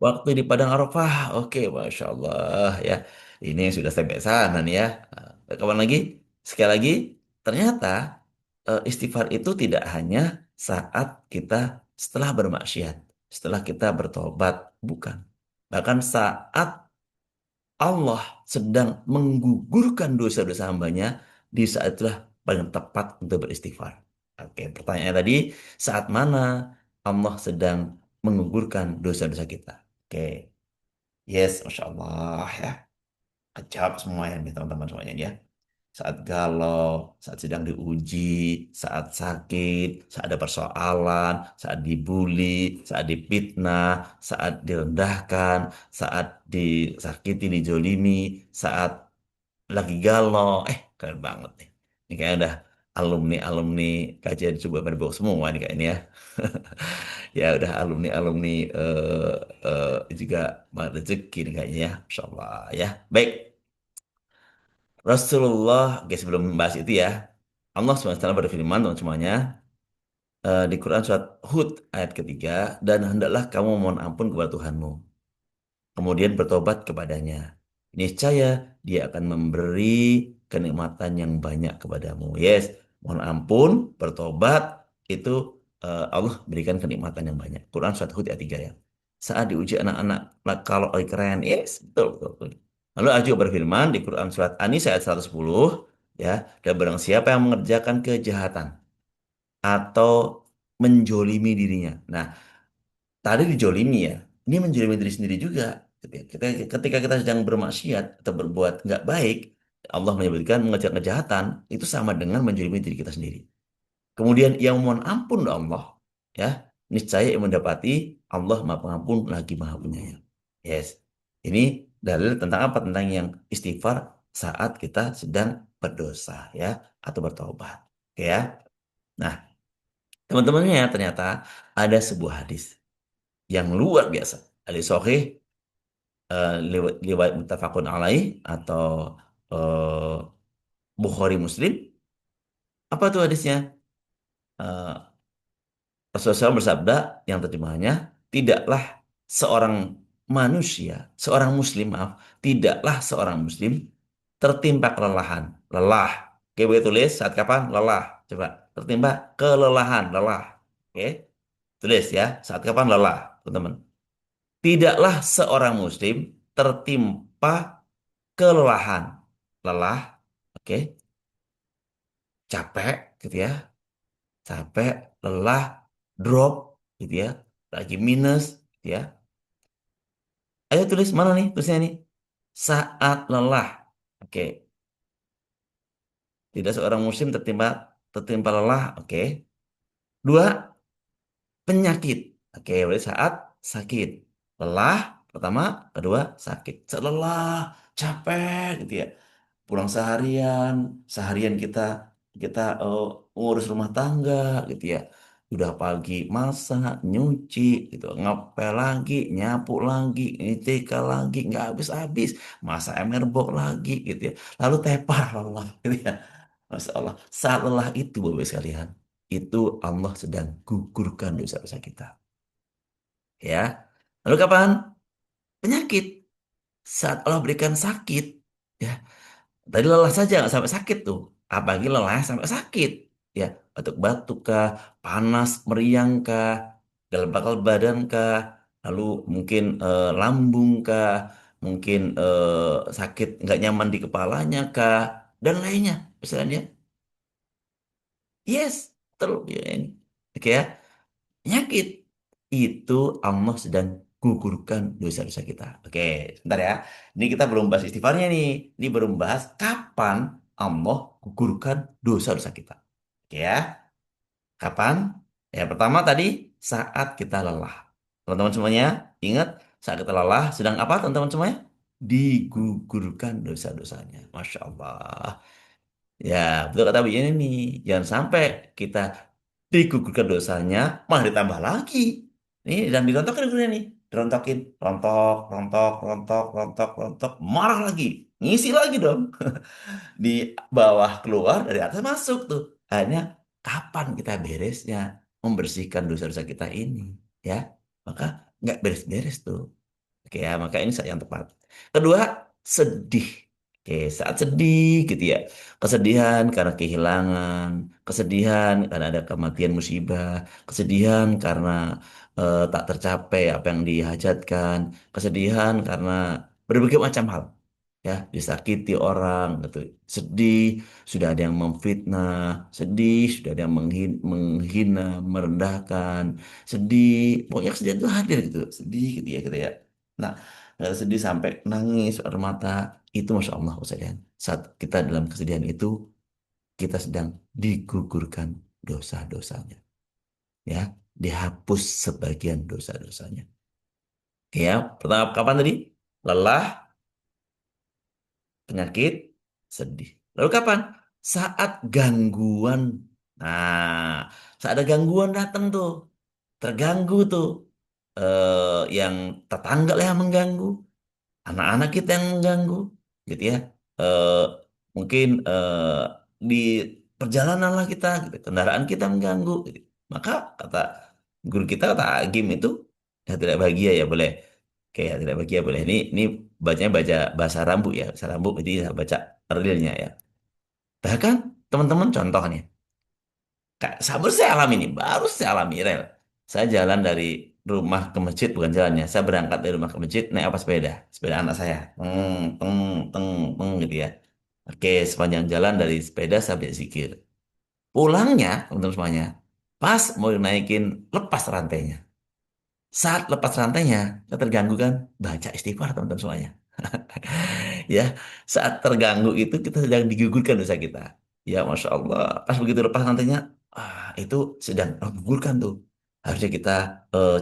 Waktu di Padang Arafah, oke, Masya Allah ya. Ini sudah sampai sana nih ya. Kapan lagi? Sekali lagi, ternyata istighfar itu tidak hanya saat kita setelah bermaksiat, setelah kita bertobat, bukan. Bahkan saat Allah sedang menggugurkan dosa-dosa hambanya, di saat itulah paling tepat untuk beristighfar. Oke, pertanyaannya tadi, saat mana Allah sedang menggugurkan dosa-dosa kita? Oke, yes, Masya Allah ya. Kecap semua ya, nih, teman-teman semuanya ya. Saat galau, saat sedang diuji, saat sakit, saat ada persoalan, saat dibully, saat dipitnah, saat direndahkan, saat disakiti, dijolimi, saat lagi galau. Keren banget nih. Ini kayaknya udah alumni-alumni kajian coba pada bawa semua nih kayaknya ya. Ya udah alumni-alumni juga rezeki nih kayaknya ya. Masya Allah ya. Baik. Rasulullah, oke sebelum membahas itu ya, Allah SWT berfirman teman semuanya di Quran surat Hud ayat ketiga, dan hendaklah kamu mohon ampun kepada Tuhanmu, kemudian bertobat kepadanya. Niscaya dia akan memberi kenikmatan yang banyak kepadamu. Yes, mohon ampun, bertobat, itu Allah berikan kenikmatan yang banyak. Quran surat Hud ayat 3 ya. Saat diuji anak-anak, lah, kalau lagi keren, yes, betul, betul, betul. Lalu Allah juga berfirman di Quran surat An-Nisa ayat 110, ya, dan barang siapa yang mengerjakan kejahatan atau menjolimi dirinya. Nah, tadi dijolimi ya, ini menjolimi diri sendiri juga. Ketika kita sedang bermaksiat atau berbuat nggak baik, Allah menyebutkan mengerjakan kejahatan itu sama dengan menjolimi diri kita sendiri. Kemudian yang mohon ampun Allah, ya, niscaya yang mendapati Allah Maha Pengampun lagi Maha Penyayang. Yes, ini dalil tentang apa? Tentang yang istighfar saat kita sedang berdosa, ya, atau bertobat. Oke ya. Nah, teman-temannya ya, ternyata ada sebuah hadis yang luar biasa. Hadis sahih, riwayat muttafaqun alaih atau eh, Bukhari Muslim. Apa tuh hadisnya? Eh, Rasulullah SAW bersabda yang terjemahannya, tidaklah seorang manusia, seorang muslim, maaf, tidaklah seorang muslim tertimpa kelelahan. Lelah. Oke, boleh tulis saat kapan? Lelah. Coba. Tertimpa kelelahan, lelah. Oke. Tulis ya, saat kapan lelah, teman-teman. Tidaklah seorang muslim tertimpa kelelahan. Lelah, oke, capek gitu ya. Capek, lelah, drop gitu ya. Lagi minus gitu ya. Ayo tulis mana nih tulisnya nih? Saat lelah. Oke, tidak seorang muslim tertimpa tertimpa lelah, oke. Dua, penyakit. Oke, berarti saat sakit. Lelah, pertama, kedua, sakit. Saat lelah, capek gitu ya. Pulang seharian, seharian kita kita ngurus rumah tangga gitu ya. Udah pagi masak, nyuci gitu, ngepel lagi, nyapu lagi, nyetrika lagi, nggak habis-habis, masak emerbok lagi gitu ya. Lalu tepar lelah gitu ya. Masya Allah. Saat lelah itu, Bapak sekalian, itu Allah sedang gugurkan dosa-dosa kita. Ya. Lalu kapan? Penyakit. Saat Allah berikan sakit, ya. Tadi lelah saja nggak sampai sakit tuh. Apalagi lelah sampai sakit. Ya, batuk-batuk kah, panas, meriang kah, gatal badan kah, lalu mungkin lambung kah, mungkin sakit nggak nyaman di kepalanya kah, dan lainnya. Misalnya, yes, betul. Ya, ini. Oke ya, penyakit itu Allah sedang gugurkan dosa-dosa kita. Oke, sebentar ya. Ini kita belum bahas istighfarnya nih. Ini belum bahas kapan Allah gugurkan dosa-dosa kita. Oke ya. Kapan? Ya, pertama tadi saat kita lelah. Teman-teman semuanya, ingat saat kita lelah sedang apa teman-teman semuanya? Digugurkan dosa-dosanya. Masya Allah. Ya, betul kata Bu ini nih. Jangan sampai kita digugurkan dosanya, malah ditambah lagi. Nih, dan dirontokin gue nih. Dirontokin, rontok, rontok, rontok, rontok, rontok, marah lagi. Ngisi lagi dong. Di bawah keluar, dari atas masuk tuh. Akhirnya, kapan kita beresnya membersihkan dosa-dosa kita ini? Ya, maka nggak beres-beres tuh. Oke ya, maka ini saat yang tepat. Kedua, sedih. Oke, saat sedih gitu ya. Kesedihan karena kehilangan, kesedihan karena ada kematian musibah, kesedihan karena tak tercapai apa yang dihajatkan, kesedihan karena berbagai macam hal. Ya, disakiti orang gitu. Sedih, sudah ada yang memfitnah, sedih, sudah ada yang menghina, merendahkan, sedih, pokoknya kesedihan itu hadir gitu, sedih gitu ya. Nah, sedih sampai nangis air mata itu masya Allah Ustaz. Saat kita dalam kesedihan itu kita sedang digugurkan dosa-dosanya, ya, dihapus sebagian dosa-dosanya. Ya, pertama kapan tadi? Lelah, penyakit, sedih. Lalu kapan? Saat gangguan. Nah, saat ada gangguan datang tuh, terganggu tuh, yang tetangga lah yang mengganggu, anak-anak kita yang mengganggu, gitu ya. Eh, mungkin di perjalanan lah kita, gitu, kendaraan kita mengganggu, gitu. Maka kata guru kita kata Agim itu ya tidak bahagia ya boleh, kayak tidak bahagia boleh. Ini bacanya baca bahasa Rambu ya, bahasa Rambu jadi saya baca realnya ya. Bahkan teman-teman contohnya, kayak sabar saya alami ini, baru saya alami rel. Saya jalan dari rumah ke masjid, bukan jalannya. Saya berangkat dari rumah ke masjid, naik apa sepeda? Sepeda anak saya. Teng, teng, teng gitu ya. Oke, sepanjang jalan dari sepeda sampai zikir. Pulangnya, teman-teman semuanya, pas mau naikin, lepas rantainya. Saat lepas rantainya, saya terganggu kan? Baca istighfar, teman-teman semuanya. Ya, saat terganggu itu kita sedang digugurkan dosa kita. Ya, Masya Allah. Pas begitu lepas rantainya, itu sedang menggugurkan tuh. Harusnya kita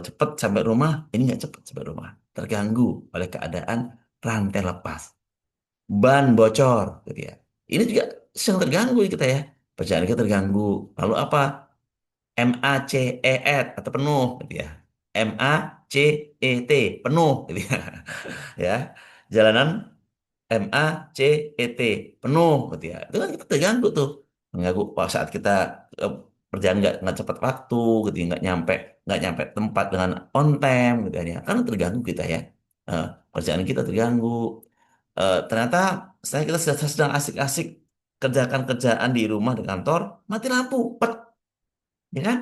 cepat sampai rumah, ini nggak cepat sampai rumah. Terganggu oleh keadaan rantai lepas, ban bocor, gitu ya. Ini juga sedang terganggu kita ya. Perjalanan kita terganggu. Lalu apa? MACET atau penuh, gitu ya. MACET penuh, gitu ya. Ya, jalanan MACET penuh gitu ya. Itu kan kita terganggu tuh. Mengganggu saat kita eh, perjalanan nggak cepat waktu gitu ya, nggak nyampe tempat dengan on time gitu kan ya. Karena terganggu kita ya. Perjalanan kita terganggu. Ternyata kita sedang asik-asik kerjakan kerjaan di rumah di kantor, mati lampu, pet, ya kan?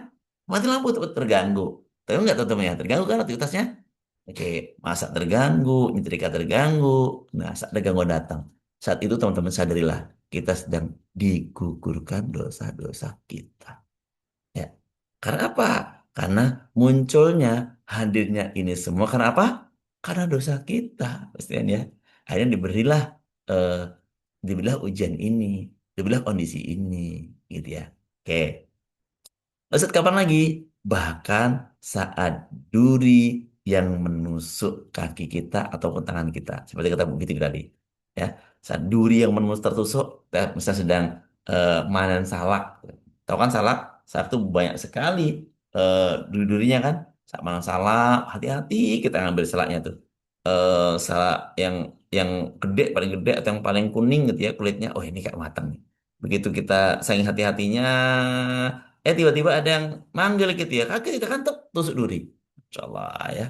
Mati lampu terganggu. Tapi nggak tahu temannya, terganggu kan aktivitasnya. Oke, masa terganggu, nyetrika terganggu. Nah, saat ada gangguan datang. Saat itu teman-teman sadarilah, kita sedang digugurkan dosa-dosa kita. Ya. Karena apa? Karena munculnya, hadirnya ini semua. Karena apa? Karena dosa kita. Pastikan ya. Akhirnya eh, diberilah ujian ini, diberilah kondisi ini. Gitu ya. Oke. Ustadz kapan lagi? Bahkan saat duri yang menusuk kaki kita ataupun tangan kita. Seperti kata Bu Fitri tadi. Ya, saat duri yang menusuk tertusuk, kita misalnya sedang manen salak. Tahu kan salak? Salak itu banyak sekali eh, duri-durinya kan. Saat manen salak, hati-hati kita ngambil salaknya tuh. Salak yang gede, paling gede atau yang paling kuning gitu ya kulitnya. Oh ini kayak matang nih. Begitu kita saking hati-hatinya, tiba-tiba ada yang manggil gitu ya. Kaki kita kan tusuk duri. Insya Allah ya.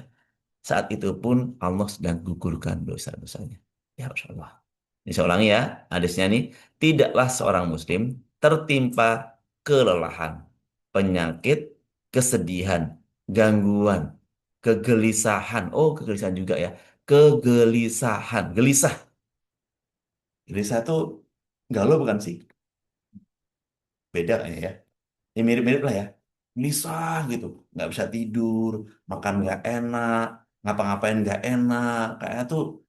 Saat itu pun Allah sedang gugurkan dosa-dosanya. Ya Insya Allah. Ini saya ulangi ya. Hadisnya nih. Tidaklah seorang muslim tertimpa kelelahan, penyakit, kesedihan, gangguan, kegelisahan. Oh, kegelisahan juga ya. Kegelisahan. Gelisah. Gelisah itu galau bukan sih? Beda kayaknya ya. Ya mirip-mirip lah ya. Gelisah gitu, nggak bisa tidur, makan nggak enak, ngapa-ngapain nggak enak, kayak tuh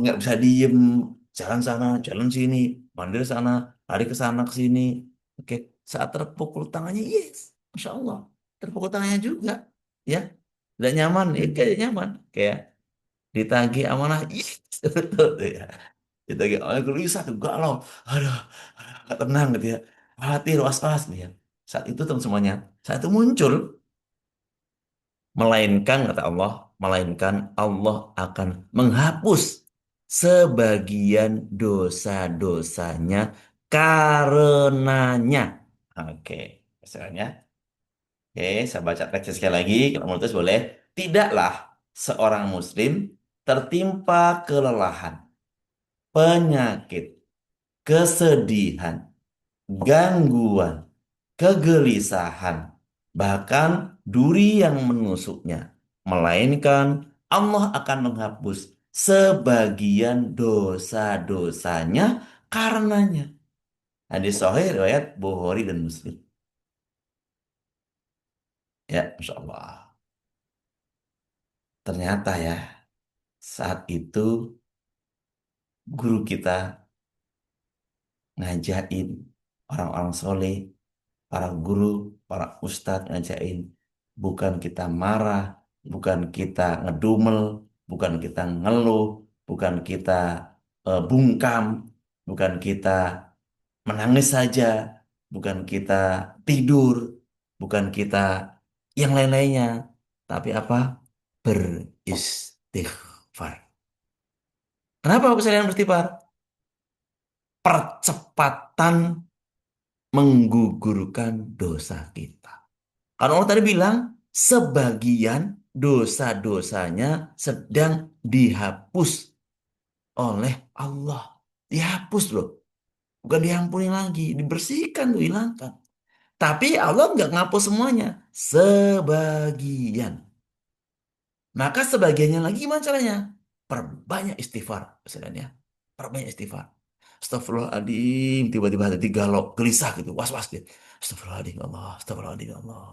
nggak bisa diem, jalan sana, jalan sini, mandir sana, lari ke sana ke sini. Oke, saat terpukul tangannya, yes, masya Allah, terpukul tangannya juga, ya, tidak nyaman, ya kayak nyaman, kayak ditagih amanah, yes, betul tuh ya. Ditagih amanah gelisah, tuh galau, aduh, nggak tenang gitu ya, khawatir, was-was nih ya. Saat itu teman semuanya, saat itu muncul, melainkan kata Allah, melainkan Allah akan menghapus sebagian dosa-dosanya karenanya. Oke, misalnya, oke, saya baca teks sekali lagi, kalau mau tulis boleh. Tidaklah seorang muslim tertimpa kelelahan, penyakit, kesedihan, gangguan, kegelisahan, bahkan duri yang menusuknya, melainkan Allah akan menghapus sebagian dosa-dosanya karenanya. Hadis sahih riwayat Bukhari dan Muslim. Ya, Masya Allah. Ternyata ya, saat itu guru kita ngajain orang-orang soleh, para guru, para ustadz ngajain. Bukan kita marah, bukan kita ngedumel, bukan kita ngeluh, bukan kita bungkam, bukan kita menangis saja, bukan kita tidur, bukan kita yang lain-lainnya. Tapi apa? Beristighfar. Kenapa aku sering beristighfar? Percepatan menggugurkan dosa kita. Karena Allah tadi bilang, sebagian dosa-dosanya sedang dihapus oleh Allah. Dihapus loh. Bukan diampuni lagi. Dibersihkan, dihilangkan. Tapi Allah nggak ngapus semuanya. Sebagian. Maka sebagiannya lagi gimana caranya? Perbanyak istighfar. Misalnya. Perbanyak istighfar. Astagfirullahaladzim. Tiba-tiba hati galau, gelisah gitu. Was-was gitu. Astagfirullahaladzim ya Allah. Astagfirullahaladzim ya Allah.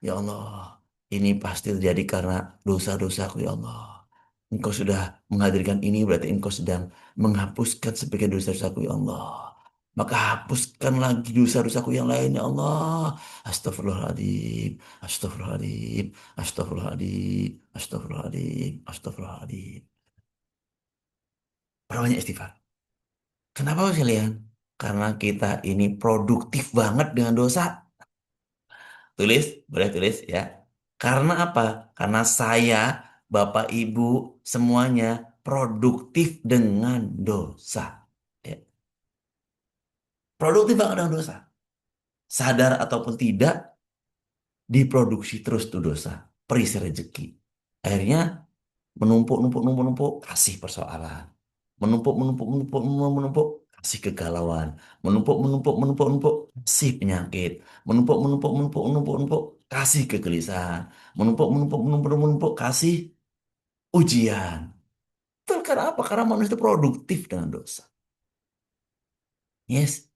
Ya Allah, ini pasti terjadi karena dosa-dosaku ya Allah. Engkau sudah menghadirkan ini berarti engkau sedang menghapuskan sebagian dosa-dosaku ya Allah. Maka hapuskan lagi dosa-dosaku yang lain ya Allah. Astagfirullahaladzim, astagfirullahaladzim, astagfirullahaladzim, astagfirullahaladzim, astagfirullahaladzim. Perbanyak istighfar. Kenapa kalian? Karena kita ini produktif banget dengan dosa. Tulis, boleh tulis ya. Karena apa? Karena saya, Bapak Ibu, semuanya produktif dengan dosa. Ya. Produktif banget dengan dosa. Sadar ataupun tidak, diproduksi terus tuh dosa. Perisi rezeki. Akhirnya menumpuk, numpuk, numpuk, numpuk, kasih persoalan. Menumpuk, menumpuk, menumpuk, menumpuk, menumpuk, kasih kegalauan. Menumpuk, menumpuk, menumpuk, menumpuk, kasih penyakit. Menumpuk, menumpuk, menumpuk, menumpuk, menumpuk, kasih kegelisahan. Menumpuk, menumpuk, menumpuk, menumpuk, kasih ujian. Itu karena apa? Karena manusia itu produktif dengan dosa. Yes.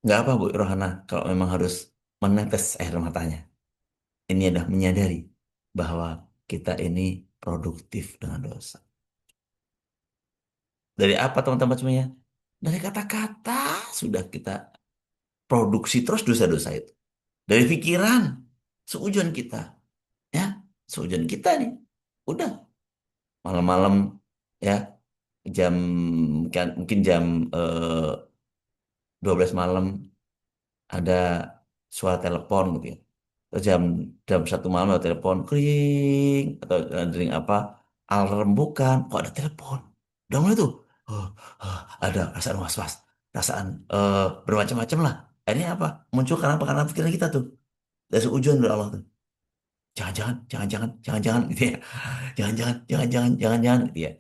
Nggak apa Bu Rohana kalau memang harus menetes air matanya. Ini adalah menyadari bahwa kita ini produktif dengan dosa. Dari apa teman-teman semuanya? Dari kata-kata sudah kita produksi terus dosa-dosa itu. Dari pikiran, seujuan kita. Ya, seujuan kita nih. Udah, malam-malam ya, jam kan, mungkin jam 12 malam ada suara telepon gitu ya. Terus jam 1 malam ada telepon, kring, atau ring apa, alarm bukan, kok ada telepon. Udah mulai tuh, oh, ada perasaan was-was, perasaan bermacam-macam lah. Akhirnya apa? Muncul karena pikiran kita tuh. Dari seujuan dari Allah tuh. Jangan-jangan, jangan-jangan, jangan-jangan gitu ya. Jangan-jangan, jangan-jangan, jangan-jangan gitu ya.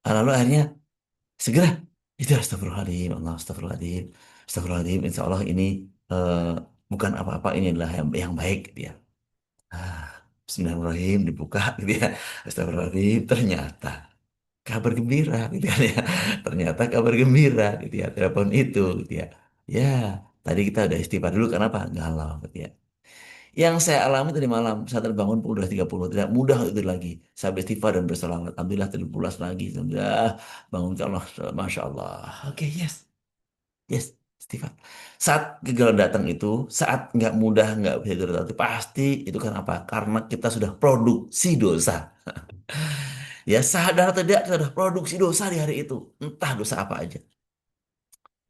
Lalu akhirnya segera itu astagfirullahaladzim, Allah astagfirullahaladzim, astagfirullahaladzim. Insya Allah ini eh, bukan apa-apa, ini adalah yang baik gitu ya. Ah, Bismillahirrahmanirrahim dibuka gitu ya. Astagfirullahaladzim. Ternyata kabar gembira gitu kan ya. Ternyata kabar gembira gitu ya. Telepon itu gitu ya. Ya, tadi kita udah istighfar dulu karena apa? Galau gitu ya. Yang saya alami tadi malam saat terbangun pukul 2.30 tidak mudah itu lagi. Saya beristighfar dan berselawat. Alhamdulillah terpulas lagi. Alhamdulillah bangun ke Allah. Masya Allah. Oke, yes. Yes, istighfar. Saat kegagalan datang itu, saat nggak mudah, nggak bisa tidur, itu pasti itu kan apa? Karena kita sudah produksi dosa. Ya sadar atau tidak, kita sudah produksi dosa di hari itu. Entah dosa apa aja.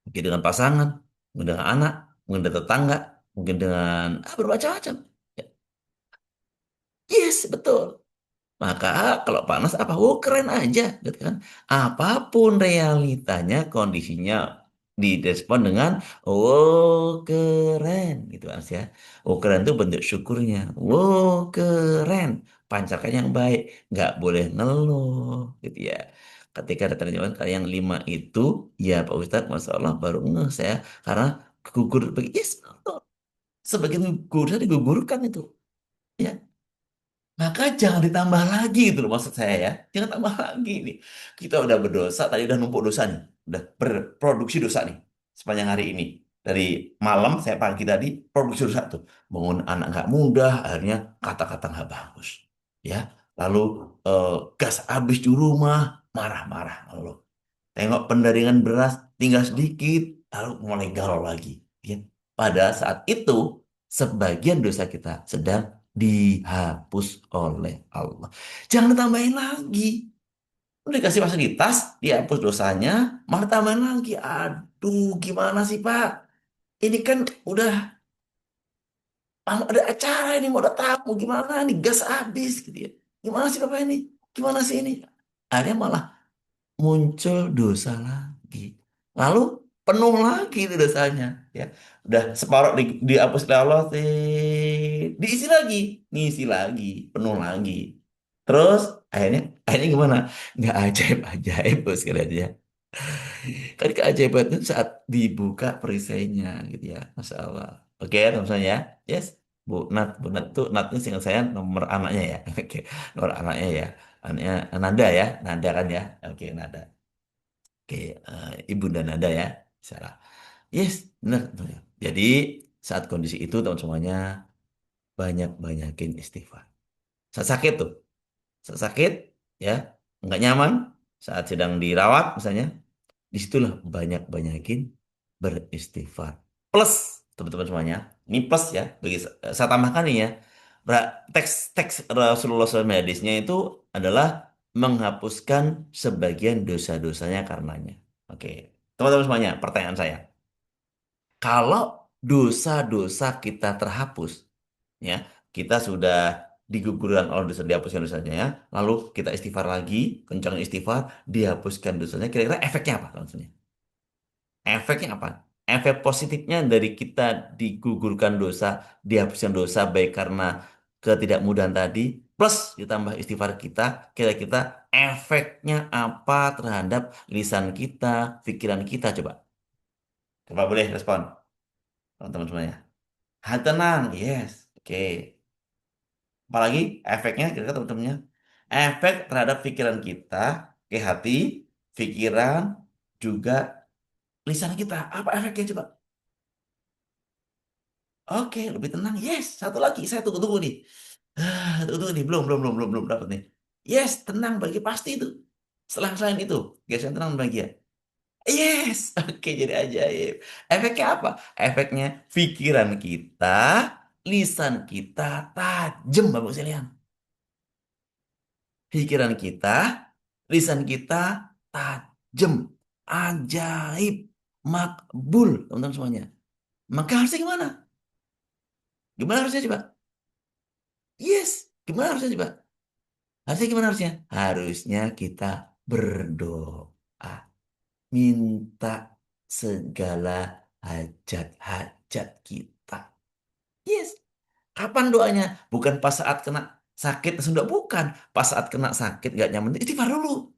Mungkin dengan pasangan, mungkin dengan anak, mungkin dengan tetangga, mungkin dengan bermacam-macam. Ya, yes, betul. Maka kalau panas apa? Oh keren aja, gitu kan? Apapun realitanya, kondisinya, direspon dengan wow keren gitu Mas ya. Oh keren itu bentuk syukurnya. Wow keren, pancarkan yang baik, nggak boleh ngeluh gitu ya. Ketika ada terjemahan kali yang lima itu, ya Pak Ustadz, Masya Allah baru ngeh saya karena gugur bagi yes, sebagian guru saya digugurkan itu. Ya, maka jangan ditambah lagi itu loh maksud saya ya. Jangan tambah lagi nih. Kita udah berdosa, tadi udah numpuk dosa nih. Udah berproduksi dosa nih sepanjang hari ini. Dari malam saya pagi tadi produksi dosa tuh. Bangun anak nggak mudah, akhirnya kata-kata nggak bagus. Ya, lalu eh, gas habis di rumah, marah-marah. Lalu tengok pendaringan beras tinggal sedikit, lalu mulai galau lagi. Ya. Pada saat itu, sebagian dosa kita sedang dihapus oleh Allah. Jangan tambahin lagi. Udah dikasih fasilitas, dihapus dosanya, malah tambahin lagi. Aduh, gimana sih Pak? Ini kan udah ada acara ini, mau ada tamu, gimana nih? Gas habis gitu ya. Gimana sih Bapak ini? Gimana sih ini? Akhirnya malah muncul dosa lagi. Lalu penuh lagi itu dosanya. Ya, udah separuh dihapus oleh Allah, diisi lagi, ngisi lagi, penuh lagi. Terus akhirnya gimana? Nggak ajaib-ajaib bos sekalian ya. Kan keajaiban itu saat dibuka perisainya gitu ya, Masya Allah. Oke, teman-teman ya. Yes, Bu Nat tuh Natnya singkat saya nomor anaknya ya. Oke, nomor anaknya ya. Anaknya Nanda ya, Nanda kan ya. Oke, Nanda. Oke, Ibu dan Nanda ya. Salah. Yes, benar. Benar. Jadi saat kondisi itu teman semuanya banyak-banyakin istighfar. Saat sakit tuh, saat sakit ya, nggak nyaman, saat sedang dirawat misalnya, disitulah banyak-banyakin beristighfar. Plus, teman-teman semuanya, ini plus ya, bagi saya tambahkan nih ya, teks-teks Rasulullah SAW hadisnya itu adalah menghapuskan sebagian dosa-dosanya karenanya. Oke, teman-teman semuanya, pertanyaan saya, kalau dosa-dosa kita terhapus, ya, kita sudah digugurkan oleh dosa, dihapuskan dosanya, ya, lalu kita istighfar lagi, kencang istighfar, dihapuskan dosanya, kira-kira efeknya apa, teman-teman? Efeknya apa? Efek positifnya dari kita digugurkan dosa, dihapuskan dosa baik karena ketidakmudahan tadi, plus ditambah istighfar kita, kira-kira efeknya apa terhadap lisan kita, pikiran kita, coba. Coba boleh respon, teman-teman semuanya. Hati tenang, yes. Oke. Apalagi efeknya, kira-kira teman-temannya. Efek terhadap pikiran kita, ke hati, pikiran, juga lisan kita. Apa efeknya coba? Oke, lebih tenang. Yes, satu lagi. Saya tunggu-tunggu nih. Tunggu-tunggu nih. Belum dapat nih. Yes, tenang bagi pasti itu. Setelah selain itu, guys yang tenang bahagia. Yes, oke jadi ajaib. Efeknya apa? Efeknya pikiran kita, lisan kita tajam, Bapak sekalian. Pikiran kita, lisan kita tajam, ajaib, makbul, teman-teman semuanya. Maka harusnya gimana? Gimana harusnya coba? Yes, gimana harusnya coba? Harusnya gimana harusnya? Harusnya kita berdoa, minta segala hajat-hajat kita. Yes. Kapan doanya? Bukan pas saat kena sakit langsung doa. Bukan. Pas saat kena sakit gak nyaman. Istighfar dulu.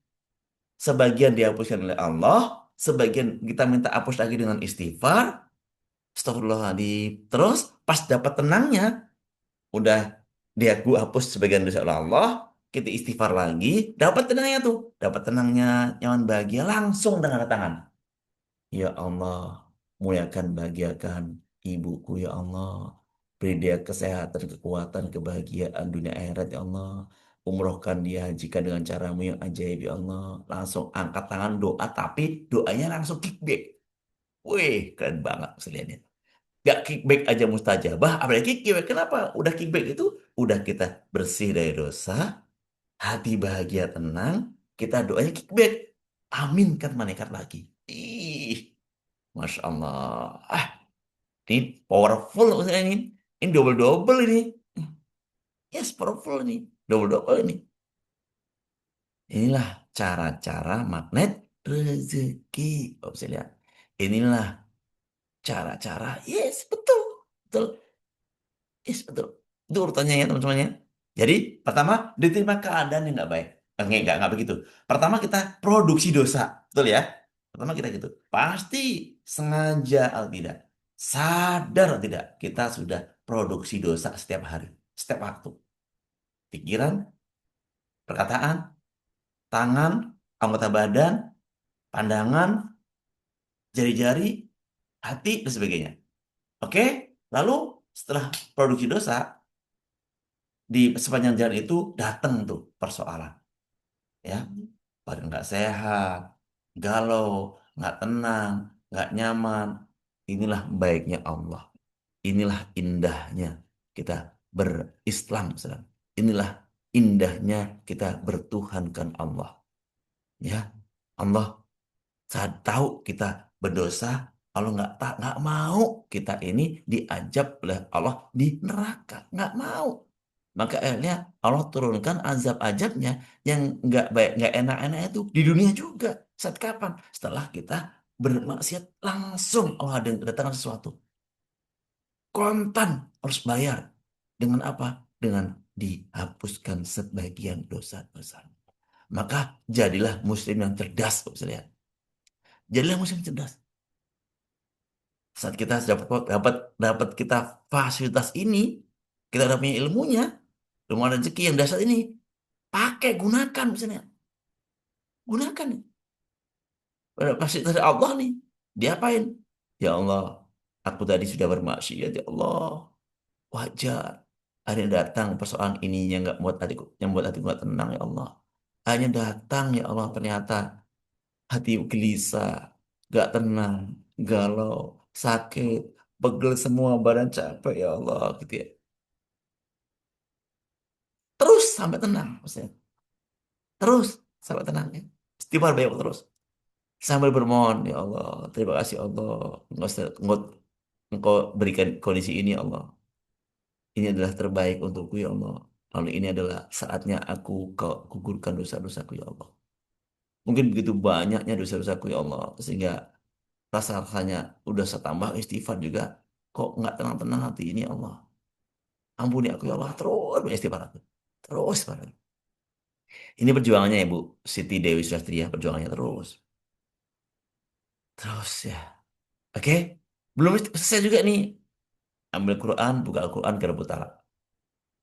Sebagian dihapuskan oleh Allah. Sebagian kita minta hapus lagi dengan istighfar. Astagfirullahaladzim. Terus pas dapat tenangnya. Udah dia gua hapus sebagian dosa oleh Allah. Kita istighfar lagi. Dapat tenangnya tuh. Dapat tenangnya. Nyaman bahagia. Langsung dengan tangan. Ya Allah, muliakan bahagiakan ibuku ya Allah. Beri dia kesehatan, kekuatan, kebahagiaan dunia akhirat ya Allah. Umrohkan dia, hajikan dengan caramu yang ajaib ya Allah. Langsung angkat tangan doa, tapi doanya langsung kickback. Wih, keren banget sekalian. Gak kickback aja mustajabah, apalagi kickback. Kenapa? Udah kickback itu, udah kita bersih dari dosa, hati bahagia tenang, kita doanya kickback. Amin kan malaikat lagi. Ih, Masya Allah. Ah, ini powerful maksudnya ini. Ini double-double ini. Yes, powerful ini. Double-double ini. Inilah cara-cara magnet rezeki. Oh, bisa lihat. Inilah cara-cara. Yes, betul. Betul. Yes, betul. Itu urutannya ya teman-teman ya. Jadi pertama diterima keadaan yang nggak baik. Nggak begitu. Pertama kita produksi dosa, betul ya. Pertama kita gitu. Pasti sengaja atau tidak, sadar atau tidak, kita sudah produksi dosa setiap hari, setiap waktu. Pikiran, perkataan, tangan, anggota badan, pandangan, jari-jari, hati, dan sebagainya. Oke? Lalu setelah produksi dosa, di sepanjang jalan itu datang tuh persoalan. Ya, badan nggak sehat, galau, nggak tenang, nggak nyaman. Inilah baiknya Allah. Inilah indahnya kita berislam, saudara. Inilah indahnya kita bertuhankan Allah. Ya, Allah saat tahu kita berdosa, Allah nggak mau kita ini diajab oleh Allah di neraka, nggak mau. Maka akhirnya Allah turunkan azab-azabnya yang nggak baik, nggak enak-enak itu di dunia juga. Saat kapan? Setelah kita bermaksiat langsung Allah ada kedatangan sesuatu. Kontan harus bayar. Dengan apa? Dengan dihapuskan sebagian dosa-dosa. Maka jadilah muslim yang cerdas, Bapak sekalian. Jadilah muslim cerdas. Saat kita dapat dapat dapat kita fasilitas ini, kita udah punya ilmunya, ilmu rezeki yang dasar ini, pakai gunakan misalnya, gunakan. Udah fasilitas dari Allah nih, diapain? Ya Allah, aku tadi sudah bermaksiat, ya Allah, wajar. Ada yang datang persoalan ini yang nggak buat hatiku, yang buat hatiku nggak tenang ya Allah. Hanya datang ya Allah ternyata hati gelisah, gak tenang, galau, sakit, pegel semua badan capek ya Allah gitu ya. Terus sampai tenang, maksudnya. Terus sampai tenang ya. Istighfar banyak terus. Sambil bermohon, ya Allah, terima kasih Allah. Engkau, engkau berikan kondisi ini ya Allah. Ini adalah terbaik untukku ya Allah. Lalu ini adalah saatnya aku kau gugurkan dosa-dosaku ya Allah. Mungkin begitu banyaknya dosa-dosaku ya Allah. Sehingga rasa-rasanya udah saya tambah istighfar juga. Kok nggak tenang-tenang hati ini ya Allah. Ampuni aku ya Allah. Terus beristighfar aku. Terus istighfar. Ini perjuangannya ya Bu Siti Dewi Sulastri ya. Perjuangannya terus. Terus ya. Oke. Belum selesai juga nih. Ambil Quran, buka Al-Quran, ke utara.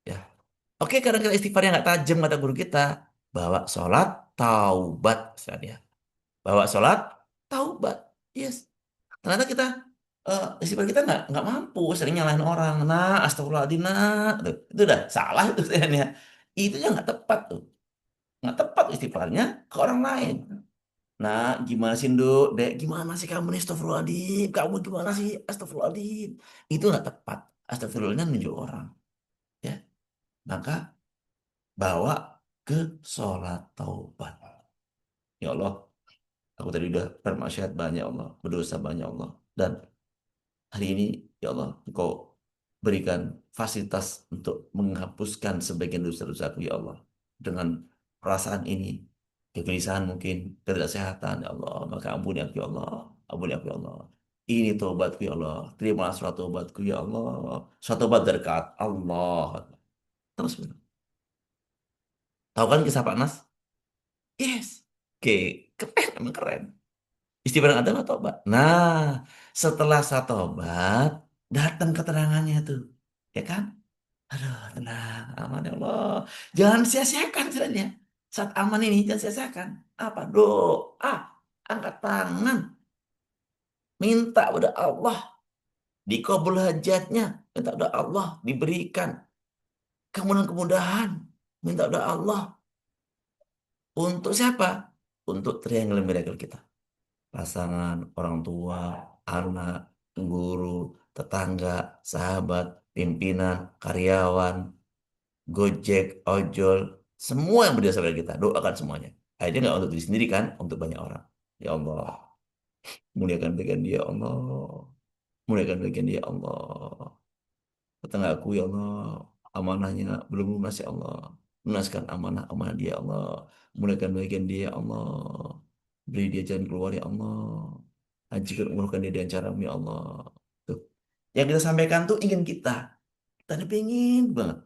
Ya. Oke, karena kita istighfarnya nggak tajam kata guru kita. Bawa sholat, taubat. Misalnya. Bawa sholat, taubat. Yes. Ternyata kita istighfar kita nggak mampu, sering nyalahin orang. Nah, astagfirullahaladzim, nah. Tuh, itu udah salah itu sebenarnya. Itu yang nggak tepat tuh. Nggak tepat istighfarnya ke orang lain. Nah, gimana sih, Nduk? Dek, gimana sih kamu nih, astagfirullahaladzim? Kamu gimana sih, astagfirullahaladzim? Itu nggak tepat. Astagfirullahnya menunjuk orang. Ya, maka bawa ke sholat taubat. Ya Allah, aku tadi udah bermaksiat banyak ya Allah, berdosa banyak ya Allah. Dan hari ini, ya Allah, Engkau berikan fasilitas untuk menghapuskan sebagian dosa-dosaku, ya Allah. Dengan perasaan ini, kegelisahan mungkin, ketidaksehatan, ya Allah. Maka ampuni aku, ya Allah. Ampuni aku, ya Allah. Ini tobatku, ya Allah. Terimalah surat tobatku, ya Allah. Surat tobat dekat Allah. Terus, benar. Tahu kan kisah Pak Nas? Yes. Oke, keren, emang keren. Istighfar adalah tobat. Nah, setelah saya tobat, datang keterangannya tuh. Ya kan? Aduh, tenang, aman ya Allah. Jangan sia-siakan sebenarnya. Saat aman ini, jangan sia-siakan. Apa? Doa. Angkat tangan. Minta pada Allah. Dikabul hajatnya. Minta pada Allah. Diberikan. Kemudahan-kemudahan. Minta pada Allah. Untuk siapa? Untuk triangle miracle kita. Pasangan, orang tua, anak, guru, tetangga, sahabat, pimpinan, karyawan, Gojek, ojol, semua yang berdasar pada kita, doakan semuanya. Akhirnya nggak untuk diri sendiri kan, untuk banyak orang. Ya Allah, muliakan bagian dia, ya Allah. Muliakan bagian dia, ya Allah. Tetanggaku, ya Allah, amanahnya belum lunas, ya Allah. Lunaskan amanah-amanah dia, ya Allah. Muliakan bagian dia, ya Allah. Beri dia jalan keluar, ya Allah. hajikan umrohkan dia dengan cara ya Allah. Tuh. Yang kita sampaikan tuh ingin kita. Tadi pengen banget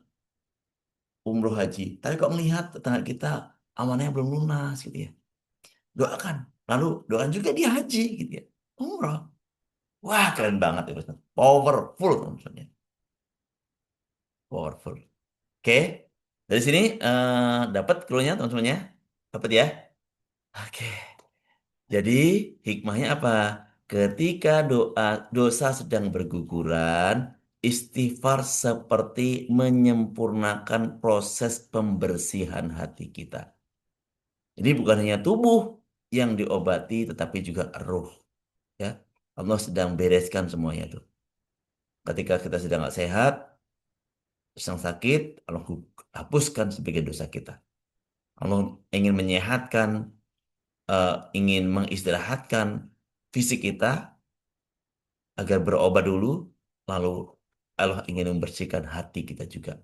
umroh haji. Tapi kok melihat tetangga kita amanahnya belum lunas gitu ya. Doakan. Lalu doakan juga dia haji gitu ya. Umroh. Wah keren banget ya Ustaz. Powerful maksudnya. Powerful. Oke. Dari sini dapat clue-nya teman-teman ya. Dapat ya. Oke. Jadi hikmahnya apa? Ketika dosa sedang berguguran, istighfar seperti menyempurnakan proses pembersihan hati kita. Jadi bukan hanya tubuh yang diobati, tetapi juga ruh. Ya, Allah sedang bereskan semuanya itu. Ketika kita sedang nggak sehat, sedang sakit, Allah hapuskan sebagian dosa kita. Allah ingin menyehatkan, ingin mengistirahatkan fisik kita agar berobat dulu, lalu Allah ingin membersihkan hati kita juga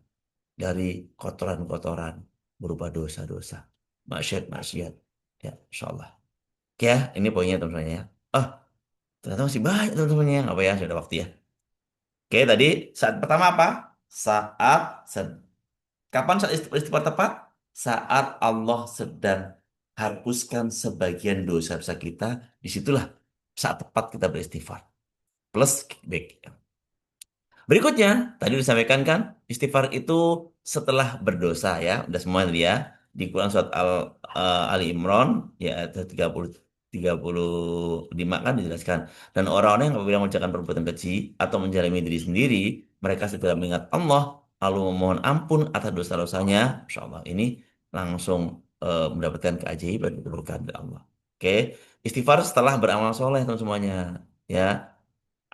dari kotoran-kotoran berupa dosa-dosa, maksiat-maksiat. Ya, insya Allah. Oke ya, ini poinnya teman-teman ya. Oh, ternyata masih banyak teman-temannya. Apa ya, sudah waktu ya. Oke, tadi saat pertama apa? Saat kapan saat istighfar tepat? Saat Allah sedang hapuskan sebagian dosa-dosa kita, disitulah saat tepat kita beristighfar. Plus kickback. Berikutnya, tadi disampaikan kan, istighfar itu setelah berdosa ya, udah semua tadi ya. Di Quran surat Ali Imran ya ayat 35 kan dijelaskan. Dan orang-orang yang apabila mengerjakan perbuatan keji atau menjalimi diri sendiri, mereka segera mengingat Allah, lalu memohon ampun atas dosa-dosanya. Insya Allah ini langsung mendapatkan keajaiban keberkahan dari Allah. Oke, istighfar setelah beramal soleh teman semuanya. Ya,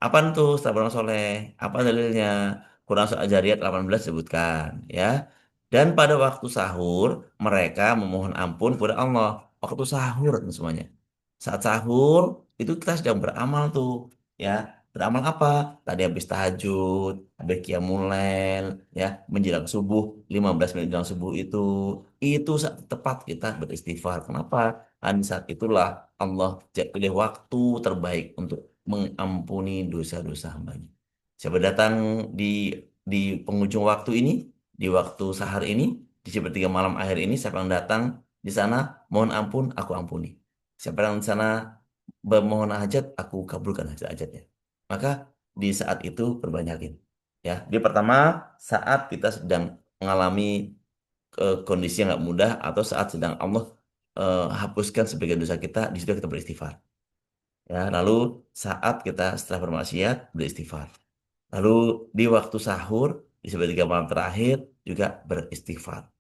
apa tuh sabar orang soleh? Apa dalilnya? Quran Surah Al-Zariyat 18 sebutkan ya. Dan pada waktu sahur mereka memohon ampun kepada Allah. Waktu sahur semuanya. Saat sahur itu kita sedang beramal tuh ya. Beramal apa? Tadi habis tahajud, habis qiyamul lail, ya, menjelang subuh 15 menit menjelang subuh itu saat tepat kita beristighfar. Kenapa? Karena di saat itulah Allah pilih waktu terbaik untuk mengampuni dosa-dosa hambanya. Siapa datang di di penghujung waktu ini, di waktu sahar ini, di sepertiga malam akhir ini, siapa yang datang di sana, mohon ampun, aku ampuni. Siapa yang di sana bermohon hajat, aku kabulkan hajatnya. Maka di saat itu perbanyakin. Ya, di pertama saat kita sedang mengalami kondisi yang nggak mudah atau saat sedang Allah hapuskan sebagian dosa kita, di situ kita beristighfar. Ya, lalu saat kita setelah bermaksiat beristighfar. Lalu di waktu sahur di sepertiga malam terakhir juga beristighfar.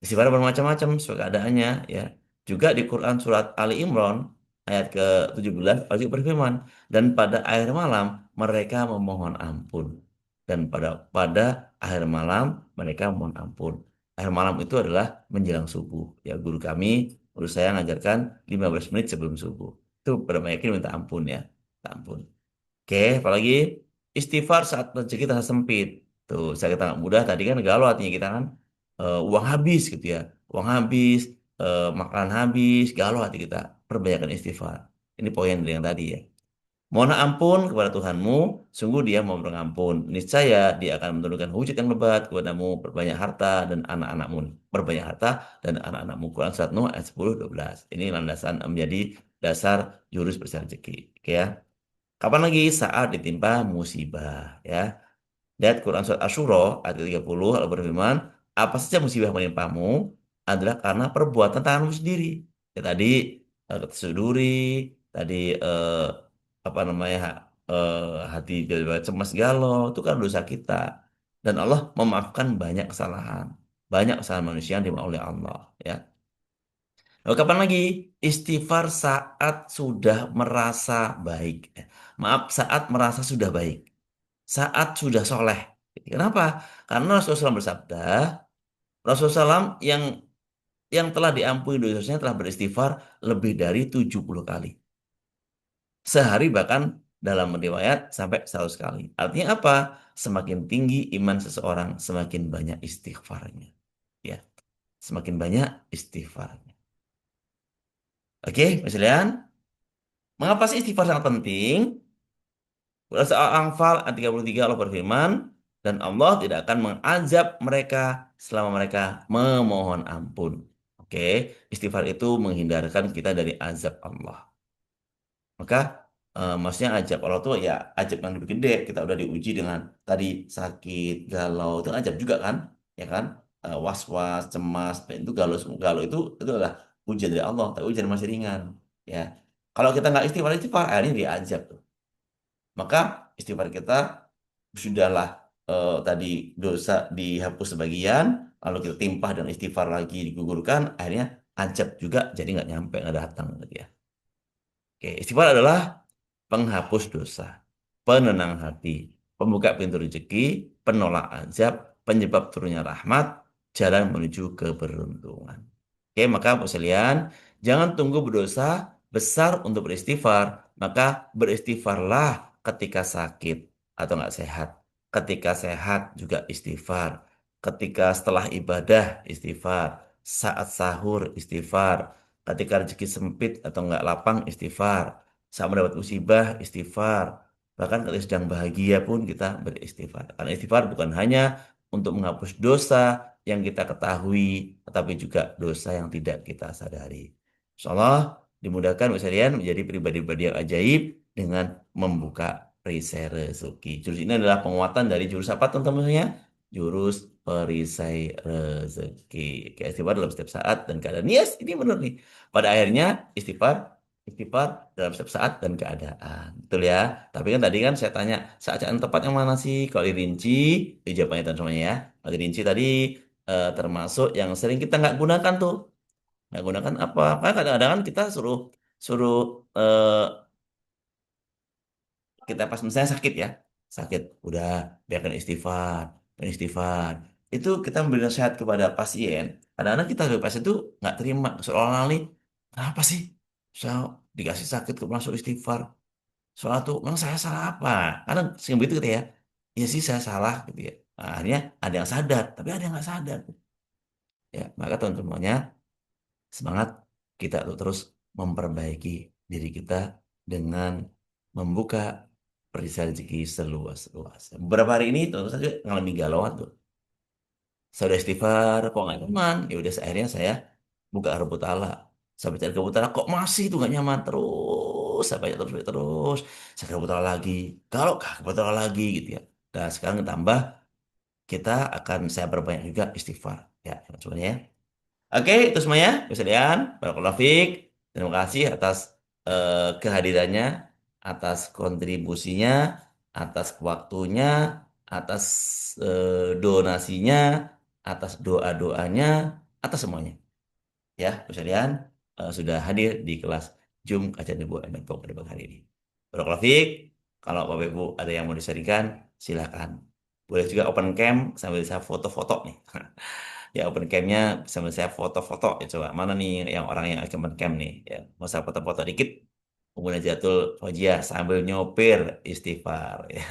Istighfar bermacam-macam sesuai keadaannya ya. Juga di Quran surat Ali Imran ayat ke-17 Allah juga berfirman dan pada akhir malam mereka memohon ampun. Dan pada akhir malam mereka memohon ampun. Akhir malam itu adalah menjelang subuh. Ya guru kami, guru saya ngajarkan 15 menit sebelum subuh. Itu berbanyakin minta ampun ya. Minta ampun. Oke, apalagi istighfar saat rezeki terasa sempit. Tuh, saya kata nggak mudah tadi kan galau artinya kita kan uang habis gitu ya. Uang habis, makanan habis, galau hati kita. Perbanyakan istighfar. Ini poin dari yang tadi ya. Mohon ampun kepada Tuhanmu, sungguh Dia mau mengampun. Niscaya Dia akan menurunkan hujan yang lebat kepadamu, berbanyak harta dan anak-anakmu. Berbanyak harta dan anak-anakmu. Quran Surat Nuh ayat 10-12. Ini landasan menjadi dasar jurus bersih rezeki. Oke ya. Kapan lagi? Saat ditimpa musibah ya. Lihat Quran Surat Asyura ayat 30 Allah berfirman, apa saja musibah menimpamu adalah karena perbuatan tanganmu sendiri. Ya tadi ketersuduri, tadi apa namanya eh, hati tiba-tiba cemas galau, itu kan dosa kita. Dan Allah memaafkan banyak kesalahan. Banyak kesalahan manusia yang dimaafkan oleh Allah ya. Lalu kapan lagi? Istighfar saat sudah merasa baik. Maaf, saat merasa sudah baik. Saat sudah soleh. Kenapa? Karena Rasulullah SAW bersabda, Rasulullah SAW yang telah diampuni dosanya telah beristighfar lebih dari 70 kali. Sehari bahkan dalam riwayat sampai 100 kali. Artinya apa? Semakin tinggi iman seseorang, semakin banyak istighfarnya. Ya, semakin banyak istighfarnya. Oke, Mas Lian? Mengapa sih istighfar sangat penting? Pada soal Anfal ayat 33 Allah berfirman, dan Allah tidak akan mengazab mereka selama mereka memohon ampun. Oke, istighfar itu menghindarkan kita dari azab Allah. Maka maksudnya ajab Allah tuh ya ajab yang lebih gede. Kita udah diuji dengan tadi sakit, galau, itu ajab juga kan? Ya kan? Was-was, cemas, itu galau itu adalah ujian dari Allah, tapi ujian masih ringan. Ya, kalau kita nggak istighfar istighfar, akhirnya diajab tuh. Maka istighfar kita sudahlah tadi dosa dihapus sebagian, lalu kita timpah dan istighfar lagi digugurkan, akhirnya ajab juga jadi nggak nyampe nggak datang gitu ya. Oke, istighfar adalah penghapus dosa, penenang hati, pembuka pintu rezeki, penolak azab, penyebab turunnya rahmat, jalan menuju keberuntungan. Oke, maka Bapak sekalian, jangan tunggu berdosa besar untuk beristighfar, maka beristighfarlah ketika sakit atau nggak sehat. Ketika sehat juga istighfar. Ketika setelah ibadah istighfar. Saat sahur istighfar. Ketika rezeki sempit atau nggak lapang istighfar. Saat mendapat musibah istighfar. Bahkan ketika sedang bahagia pun kita beristighfar. Karena istighfar bukan hanya untuk menghapus dosa yang kita ketahui, tetapi juga dosa yang tidak kita sadari. Insya Allah dimudahkan Bapak sekalian menjadi pribadi-pribadi yang ajaib dengan membuka perisai rezeki. Jurus ini adalah penguatan dari jurus apa teman-temannya? Jurus perisai rezeki. Kayak istighfar dalam setiap saat dan keadaan. Yes, ini benar nih. Pada akhirnya istighfar, istighfar dalam setiap saat dan keadaan. Betul ya. Tapi kan tadi kan saya tanya, saat yang tepat yang mana sih? Kalau dirinci, jawabannya teman-temannya ya. Kalau dirinci tadi termasuk yang sering kita nggak gunakan tuh. Nggak gunakan apa? Karena kadang-kadang kan kita suruh suruh eh, kita pas misalnya sakit ya, sakit, udah biarkan istighfar, dan istighfar. Itu kita memberi nasihat kepada pasien. Kadang-kadang kita ke pasien itu nggak terima, seolah-olah nih, kenapa sih? Saya dikasih sakit kok langsung istighfar. Soal tuh, memang saya salah apa? Kadang sering begitu gitu ya. Iya sih saya salah gitu ya. Nah, akhirnya ada yang sadar, tapi ada yang nggak sadar. Ya, maka teman-temannya semangat kita untuk terus memperbaiki diri kita dengan membuka perisai rezeki seluas-luas. Beberapa hari ini tentu saja ngalami galauan tuh. Saya udah istighfar, kok nggak nyaman? Ya udah akhirnya saya buka Rabut Allah. Saya baca Rabut Allah, kok masih tuh nggak nyaman? Terus saya baca terus. Saya ke Rabut Allah lagi. Kalau ke Rabut Allah lagi gitu ya. Dan sekarang tambah kita akan saya perbanyak juga istighfar. Ya, semuanya ya. Oke, itu semuanya. Kesediaan, Barakallahu Fiik. Terima kasih atas kehadirannya, atas kontribusinya, atas waktunya, atas donasinya, atas doa-doanya, atas semuanya. Ya, kesediaan sudah hadir di kelas Zoom kajian Ibu Menpok pada pagi hari ini. Barakallahu Fiik. Kalau Bapak Ibu ada yang mau disaringkan, silakan. Boleh juga open cam sambil saya foto-foto nih. Ya open camnya sambil saya foto-foto ya coba mana nih yang orang yang open cam nih ya mau saya foto-foto dikit kemudian Jatul Fajiah sambil nyopir istighfar ya.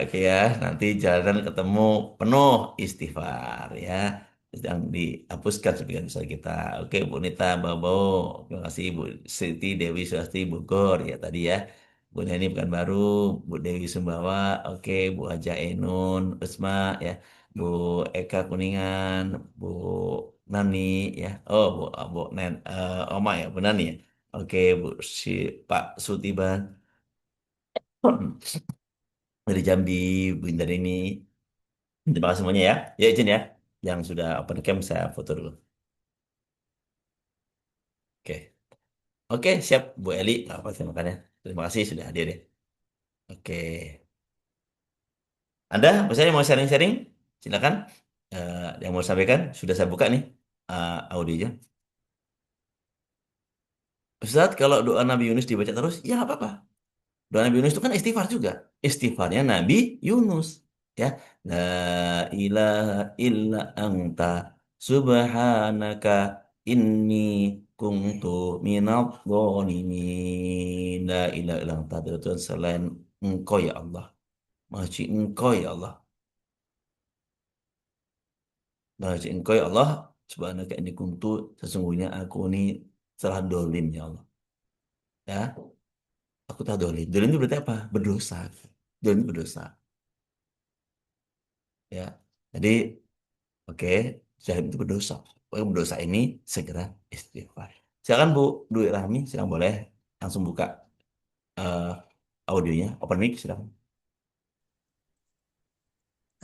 Oke ya nanti jalan ketemu penuh istighfar ya sedang dihapuskan sebagian besar kita. Oke Bu Nita Babo, terima kasih Bu Siti Dewi Sulasti Bogor ya tadi ya. Bu Neni Pekanbaru, Bu Dewi Sumbawa, oke Bu Haja Enun Usma ya. Bu Eka Kuningan, Bu Nani ya. Oh, Bu Oma ya, Bu Nani ya. Oke, Bu si Pak Sutiban dari Jambi, Bu Indah ini. Terima kasih semuanya ya. Ya izin ya. Yang sudah open cam saya foto dulu. Oke. Oke, siap Bu Eli. Apa sih makanya? Terima kasih sudah hadir ya. Oke. Anda, misalnya mau sharing-sharing, silakan. Yang mau sampaikan sudah saya buka nih audionya. Ustaz, kalau doa Nabi Yunus dibaca terus, ya nggak apa-apa. Doa Nabi Yunus itu kan istighfar juga. Istighfarnya Nabi Yunus. Ya. La ilaha illa anta subhanaka inni kuntu minadh dhalimin. La ilaha illa anta. Tidak ada Tuhan selain engkau ya Allah. Maha suci engkau ya Allah. Maha suci engkau ya Allah. Subhanaka inni kuntu. Sesungguhnya aku ini telah dolim ya Allah. Ya, aku tahu dolim. Dolim itu berarti apa? Berdosa. Dolim itu berdosa. Ya, jadi oke, jalim itu berdosa. Pokoknya berdosa ini segera istighfar. Silakan Bu Dwi Rahmi, silakan boleh langsung buka eh, audionya, open mic, silakan.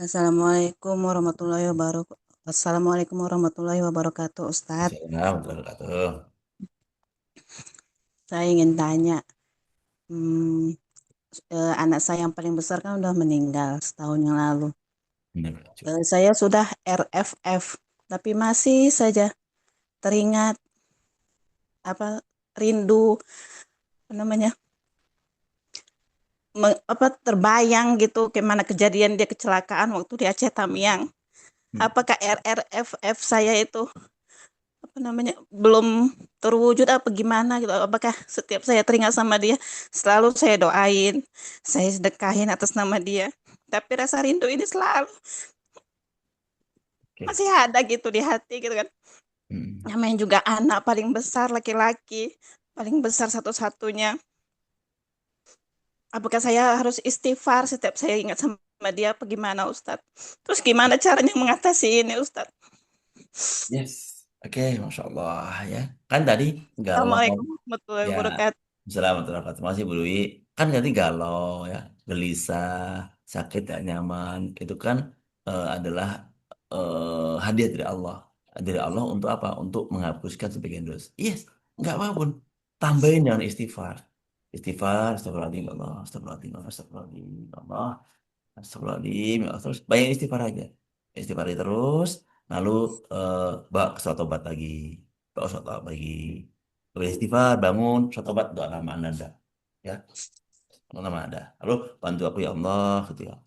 Assalamualaikum warahmatullahi wabarakatuh. Assalamualaikum warahmatullahi wabarakatuh, Ustadz. Assalamualaikum warahmatullahi wabarakatuh. Saya ingin tanya, hmm, anak saya yang paling besar kan udah meninggal setahun yang lalu. Benar, Cuk. Saya sudah RFF, tapi masih saja teringat apa rindu apa namanya terbayang gitu gimana kejadian dia kecelakaan waktu di Aceh Tamiang. Hmm. Apakah RRFF saya itu apa namanya belum terwujud apa gimana gitu, apakah setiap saya teringat sama dia selalu saya doain, saya sedekahin atas nama dia, tapi rasa rindu ini selalu Oke. masih ada gitu di hati gitu kan. Hmm. Namanya juga anak paling besar laki-laki, paling besar satu-satunya. Apakah saya harus istighfar setiap saya ingat sama dia apa gimana Ustadz? Terus gimana caranya mengatasi ini Ustadz? Yes. Oke, Masya Allah ya. Kan tadi galau. Assalamualaikum warahmatullahi Ya, wabarakatuh. selamat terima kasih Bu Dwi. Kan tadi galau ya, gelisah, sakit, gak nyaman. Itu kan adalah hadiah dari Allah. Dari Allah untuk apa? Untuk menghapuskan sebagian dosa. Yes, nggak apa pun. Tambahin dengan istighfar. Istighfar, astagfirullahaladzim, ya Allah, astagfirullahaladzim, ya Allah, astagfirullahaladzim, ya Allah. Astagfirullahaladzim, ya Allah. Terus banyak istighfar aja. Istighfar aja terus, lalu bawa ke suatu tobat lagi. Bawa suatu tobat lagi. Lalu istighfar, bangun, suatu tobat, doa nama anda. Ya, doa nama anda. Lalu bantu aku ya Allah, gitu ya.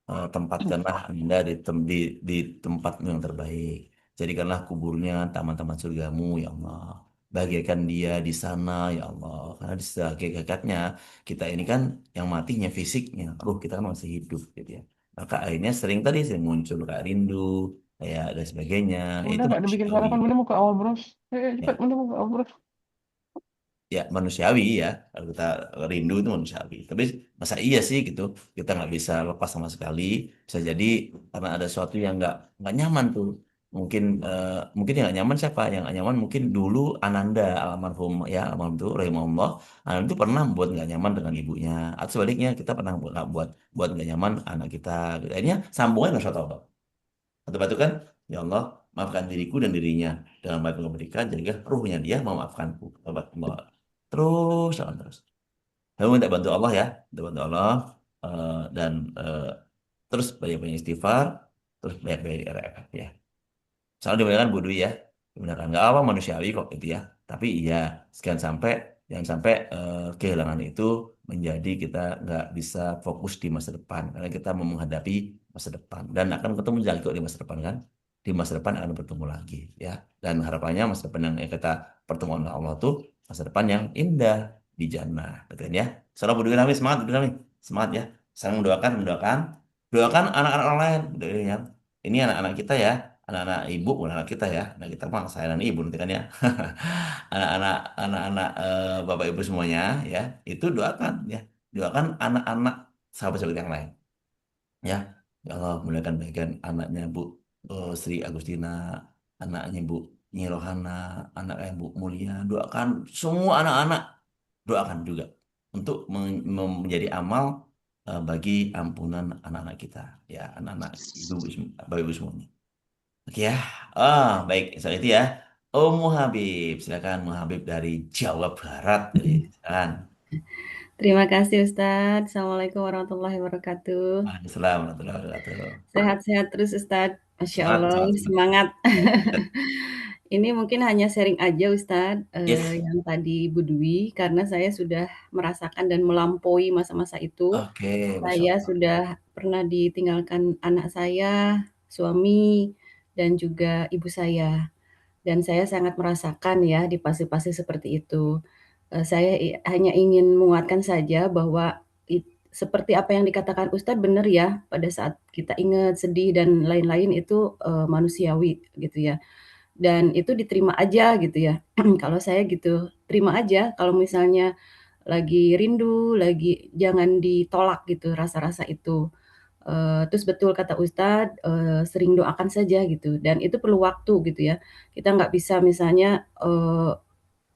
Tempatkanlah anda di tempatmu yang terbaik. Jadikanlah kuburnya taman-taman surgamu, ya Allah. Bahagiakan dia di sana, ya Allah. Karena di hakikatnya kita ini kan yang matinya fisiknya, ruh kita kan masih hidup, gitu ya. Maka akhirnya sering muncul kayak rindu, kayak dan sebagainya. Udah Itu nggak dibikin manusiawi. sarapan, Bunda mau ke awal bros. Ya, Cepat, Bunda mau ke awal bros. ya manusiawi ya, kalau kita rindu itu manusiawi, tapi masa iya sih gitu kita nggak bisa lepas sama sekali. Bisa jadi karena ada sesuatu yang nggak nyaman tuh, mungkin mungkin yang nggak nyaman siapa yang nggak nyaman, mungkin dulu Ananda almarhum, ya almarhum itu rahimahullah. Ananda itu pernah buat nggak nyaman dengan ibunya, atau sebaliknya kita pernah buat buat nggak nyaman anak kita. Akhirnya sambungan harus tahu atau batu kan, ya Allah, maafkan diriku dan dirinya dengan baik memberikan, jaga ruhnya dia memaafkanku. Tobat Allah. Terus, jangan terus. Kamu minta bantu Allah ya, minta bantu Allah, dan terus banyak-banyak istighfar, terus banyak-banyak RFF ya. Soalnya dibenarkan bodoh ya, dibenarkan nggak apa manusiawi kok itu ya. Tapi iya, jangan sampai kehilangan itu menjadi kita nggak bisa fokus di masa depan, karena kita mau menghadapi masa depan dan akan ketemu lagi kok di masa depan kan. Di masa depan akan bertemu lagi ya. Dan harapannya masa depan yang kita pertemuan dengan Allah tuh masa depan yang indah di jannah, gitu kan ya. Salam bodoh kami, semangat bodoh kami, semangat ya. Saya mendoakan, doakan anak-anak orang lain, gitu ya. Ini anak-anak kita ya, anak-anak ibu bukan anak kita ya, anak kita mah saya dan ibu nanti kan ya. Anak-anak bapak ibu semuanya ya, itu doakan ya, doakan anak-anak sahabat-sahabat yang lain ya. Ya Allah, muliakan bagian anaknya Bu Sri Agustina, anaknya Bu Nyi Rohana, anaknya Bu Mulia, doakan semua anak-anak, doakan juga untuk menjadi amal bagi ampunan anak-anak kita ya, anak-anak ibu, bapak ibu semuanya. Oke ya. Ah, baik. Soal itu ya. Mu Habib, silakan Mu Habib dari Jawa Barat. Silakan. Terima kasih Ustadz. Assalamualaikum warahmatullahi wabarakatuh. Waalaikumsalam warahmatullahi wabarakatuh. Sehat-sehat terus Ustadz. Masya Semangat, Allah, semangat, semangat. semangat. Ini mungkin hanya sharing aja Ustadz, Yes. yang tadi Bu Dwi, karena saya sudah merasakan dan melampaui masa-masa itu. Oke, Masya Saya Allah. sudah pernah ditinggalkan anak saya, suami, dan juga ibu saya. Dan saya sangat merasakan ya di fase-fase seperti itu. Saya hanya ingin menguatkan saja bahwa seperti apa yang dikatakan Ustadz benar ya, pada saat kita ingat, sedih dan lain-lain itu, manusiawi gitu ya, dan itu diterima aja gitu ya. Kalau saya gitu, terima aja kalau misalnya, lagi rindu, lagi jangan ditolak gitu rasa-rasa itu. Terus betul kata Ustadz, sering doakan saja gitu dan itu perlu waktu gitu ya. Kita nggak bisa misalnya,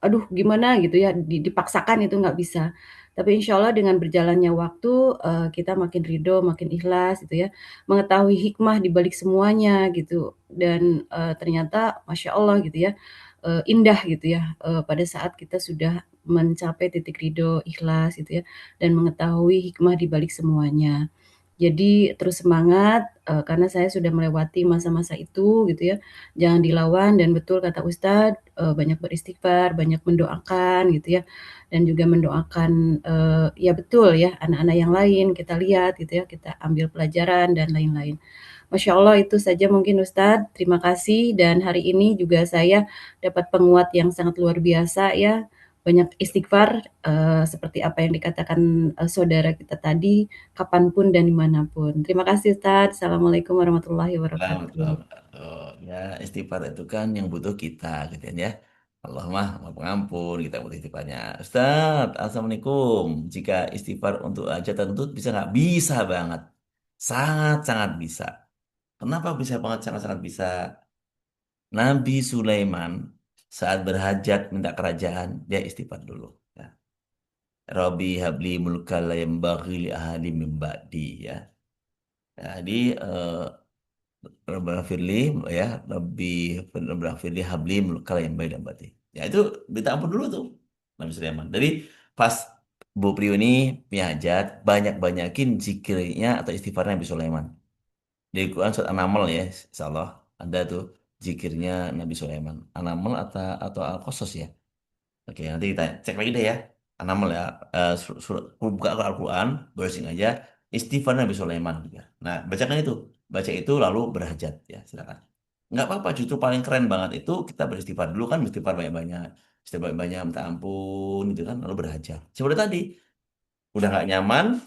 aduh gimana gitu ya, dipaksakan itu nggak bisa. Tapi insya Allah dengan berjalannya waktu, kita makin ridho, makin ikhlas gitu ya, mengetahui hikmah di balik semuanya gitu dan, ternyata Masya Allah gitu ya, indah gitu ya, pada saat kita sudah mencapai titik ridho, ikhlas gitu ya, dan mengetahui hikmah di balik semuanya. Jadi terus semangat, karena saya sudah melewati masa-masa itu gitu ya, jangan dilawan dan betul kata Ustadz, banyak beristighfar, banyak mendoakan gitu ya, dan juga mendoakan, ya betul ya anak-anak yang lain kita lihat gitu ya, kita ambil pelajaran dan lain-lain. Masya Allah itu saja mungkin Ustadz, terima kasih dan hari ini juga saya dapat penguat yang sangat luar biasa ya, banyak istighfar, seperti apa yang dikatakan, saudara kita tadi, kapanpun dan dimanapun. Terima kasih Ustadz. Assalamualaikum warahmatullahi Selamat wabarakatuh. Ya, istighfar itu kan yang butuh kita, gitu kan ya. Allah mah mau pengampun, kita butuh istighfarnya. Ustaz, Assalamualaikum. Jika istighfar untuk aja tentu bisa nggak? Bisa banget. Sangat-sangat bisa. Kenapa bisa banget, sangat-sangat bisa? Nabi Sulaiman saat berhajat minta kerajaan, dia istighfar dulu. Ya. Rabbi habli mulka la yanbaghi li ahadin min ba'di, ya. Jadi Rabbana firli, ya, lebih Rabbana firli habli kalau yang baik dan batin. Ya itu minta ampun dulu tuh Nabi Sulaiman. Jadi pas Bu Priyo ini punya hajat, banyak-banyakin zikirnya atau istighfarnya Nabi Sulaiman. Di Quran surat An-Naml ya, insya Allah ada tuh zikirnya Nabi Sulaiman. An-Naml atau Al-Qasas ya. Oke, nanti kita cek lagi deh ya. An-Naml ya. Buka Al-Quran, browsing aja. Istighfar Nabi Sulaiman juga. Nah, bacakan itu. Baca itu lalu berhajat ya, silakan. Nggak apa-apa, justru paling keren banget itu kita beristighfar dulu kan, beristighfar banyak-banyak. Istighfar banyak-banyak, minta ampun gitu kan, lalu berhajat. Seperti tadi, udah nggak nyaman,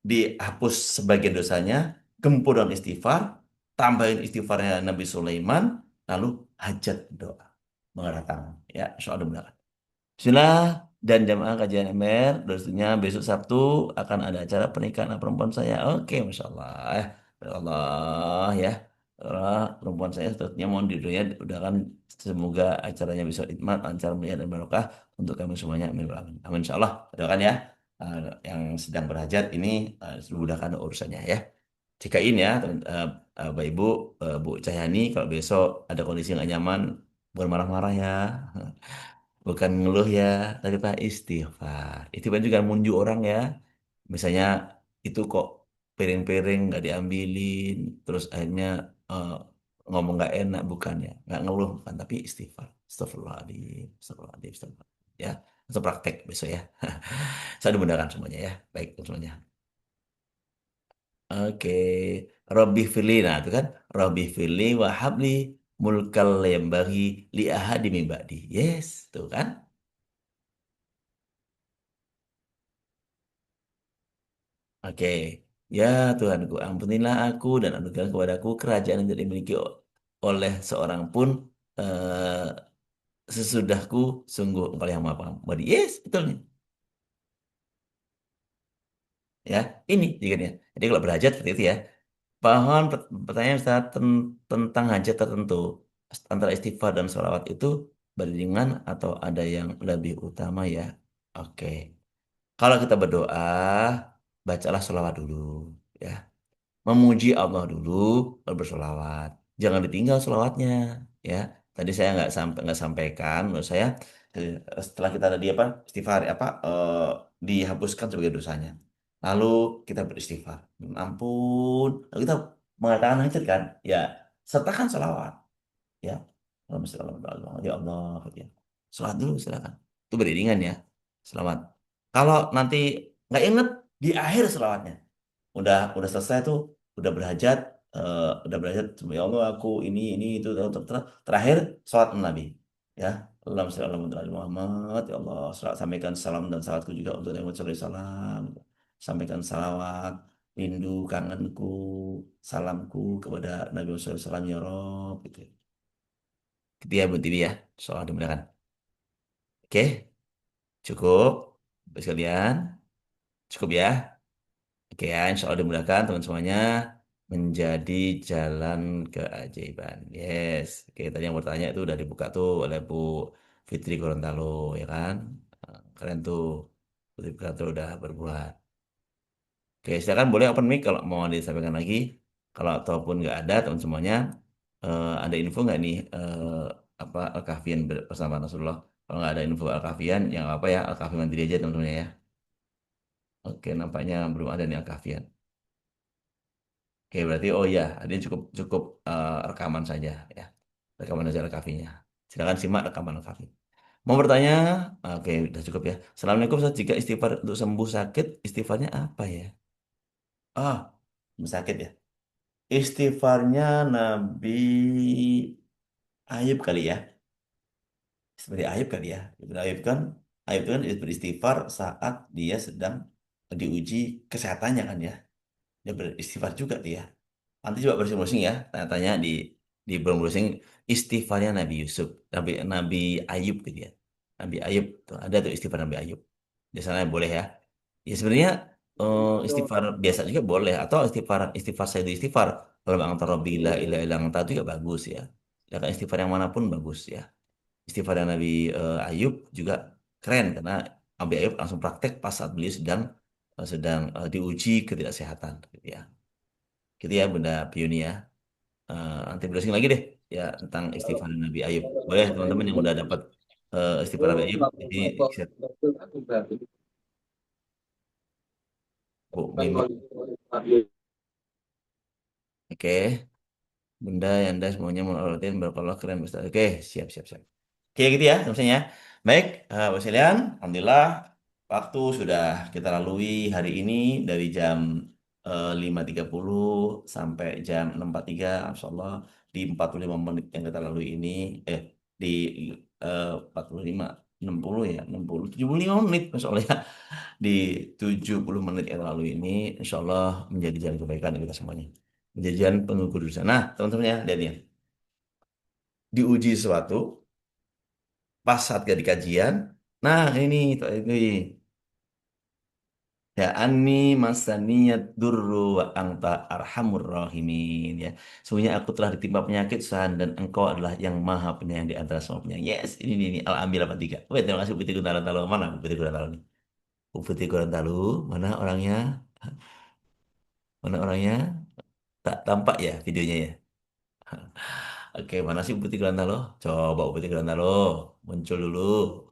dihapus sebagian dosanya, gempur dan istighfar, tambahin istighfarnya Nabi Sulaiman, lalu hajat doa. Mengangkat tangan. Ya, insya Allah. Bismillah dan jamaah kajian MR, dosennya besok Sabtu akan ada acara pernikahan anak perempuan saya. Oke, Masya Allah. Masya Allah ya. Perempuan saya seterusnya mohon dirinya udah kan semoga acaranya bisa hikmat, lancar, mulia dan barokah untuk kami semuanya. Amin. Amin. Amin, Insya Allah. Doakan ya. Yang sedang berhajat ini dimudahkan urusannya ya. Jikain ya, Bapak Ibu, Bu Cahyani, kalau besok ada kondisi nggak nyaman, bukan marah-marah ya. Bukan ngeluh ya, tapi Pak istighfar. Istighfar juga munju orang ya. Misalnya itu kok piring-piring nggak diambilin, terus akhirnya eh, ngomong nggak enak, bukan ya. Nggak ngeluh, bukan, tapi istighfar. Astagfirullahaladzim, astagfirullahaladzim, astagfirullah. Ya, itu praktek besok ya. Saya dimudahkan semuanya ya. Baik semuanya. Oke. Robbi firli, nah itu kan. Robbi firli wa habli mulkal yang bagi li ahadi min ba'di. Yes, tuh kan. Oke, ya Tuhanku, ampunilah aku dan anugerah kepadaku kerajaan yang tidak dimiliki oleh seorang pun sesudahku, sungguh Engkau yang Maha Pengampun. Yes, betul nih. Ya, ini jadinya. Jadi kalau berhajat seperti itu ya. Pohon pertanyaan Ustaz, tentang hajat tertentu antara istighfar dan sholawat itu beriringan atau ada yang lebih utama ya? Oke, kalau kita berdoa, bacalah sholawat dulu. Ya, memuji Allah dulu baru bersolawat. Jangan ditinggal solawatnya, ya. Tadi saya nggak sampaikan, menurut saya setelah kita tadi apa istighfar apa dihapuskan sebagai dosanya. Lalu kita beristighfar, ampun. Lalu kita mengatakan hajat kan, ya sertakan solawat, ya. Allahumma sholli ala Muhammad, ya Allah, ya. Sholat dulu silakan. Itu beriringan ya. Selamat. Kalau nanti nggak inget di akhir selawatnya udah selesai tuh udah berhajat ya Allah aku ini itu terakhir sholat Nabi ya Allahumma sholli ala Muhammad ya Allah sampaikan salam dan salawatku juga untuk Nabi Muhammad sallallahu alaihi wasallam sampaikan salawat rindu kangenku salamku kepada Nabi Muhammad sallallahu alaihi wasallam ya Rob gitu gitu ya Bu Tiwi ya soal dimudahkan oke cukup Baik sekalian, cukup ya. Oke ya, insya Allah dimudahkan teman semuanya menjadi jalan keajaiban. Yes. Oke, tadi yang bertanya itu udah dibuka tuh oleh Bu Fitri Gorontalo, ya kan? Keren tuh. Putri Gorontalo udah berbuat. Oke, silakan boleh open mic kalau mau disampaikan lagi. Kalau ataupun nggak ada teman semuanya, ada info nggak nih apa Al-Kahfian bersama Rasulullah? Kalau nggak ada info Al-Kahfian, yang apa ya Al-Kahfi mandiri aja teman-teman ya. Oke, nampaknya belum ada nih Al-Kahfian. Oke, berarti oh iya, ada cukup cukup rekaman saja ya. Rekaman saja Al-Kahfinya. Silakan simak rekaman Al-Kahfi. Mau bertanya? Oke, udah cukup ya. Assalamualaikum Ustaz. Jika istighfar untuk sembuh sakit, istighfarnya apa ya? Ah, sembuh sakit ya. Istighfarnya Nabi Ayub kali ya. Seperti Ayub kali ya. Ayub itu kan beristighfar saat dia sedang diuji kesehatannya kan ya. Dia beristighfar juga dia. Nanti coba browsing-browsing ya, tanya-tanya di browsing istighfarnya Nabi Yusuf, Nabi Ayub gitu ya. Nabi Ayub tuh ada tuh istighfar Nabi Ayub. Di sana boleh ya. Ya sebenarnya istighfar biasa juga boleh atau istighfar istighfar saya itu istighfar kalau antara bila ilah ilang itu juga bagus ya. Ya kan istighfar yang manapun bagus ya. Istighfar yang Nabi Ayub juga keren karena Nabi Ayub langsung praktek pas saat beliau sedang diuji ketidaksehaatan gitu ya. Gitu ya Bunda Piuni ya. Nanti browsing lagi deh ya tentang istighfar Nabi Ayub. Boleh teman-teman yang udah dapat istighfar Nabi Ayub ini share. Bu Mimi. Oke. Bunda, Yanda semuanya mengurutin berkolok keren Ustaz. Oke, siap siap siap. Oke gitu ya maksudnya. Baik, Bapak sekalian, alhamdulillah waktu sudah kita lalui hari ini dari jam 5.30 sampai jam 6.43, insyaallah di 45 menit yang kita lalui ini di 45 60 ya 60 75 menit Masya Allah ya di 70 menit yang lalu ini insya Allah menjadi jalan kebaikan untuk kita semuanya menjadi jalan pengukur dosa. Nah teman-teman ya lihat ya diuji sesuatu pas saat gak di kajian nah ini ya ani masaniyat durru wa anta arhamur rahimin ya semuanya aku telah ditimpa penyakit Tuhan dan engkau adalah yang maha penyayang di antara semua penyayang. Yes ini Al-Anbiya 83. Wait, terima kasih Bukti Gorontalo mana Bukti Gorontalo nih Bukti Gorontalo mana orangnya mana orangnya tak tampak ya videonya ya. Oke, mana sih Putih Gorontalo? Coba Putih Gorontalo muncul dulu.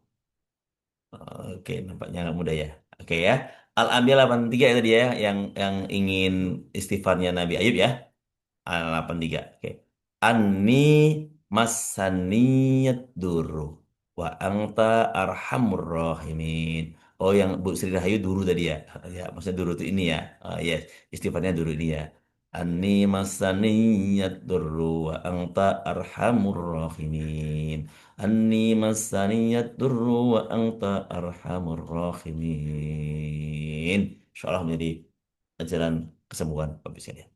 Oke, nampaknya nggak mudah ya. Oke ya. Al-Anbiya 83 itu dia yang ingin istighfarnya Nabi Ayub ya. Al-83. Oke. Ani masaniyat duru wa anta arhamur rahimin. Oh, yang Bu Sri Rahayu duru tadi ya. Ya, maksudnya duru itu ini ya. Yes, istighfarnya duru ini ya. Ani masaniyat duru wa anta arhamur rahimin. Ani masaniyat duru wa anta arhamur rahimin. Insyaallah menjadi ajaran kesembuhan Bapak sekalian.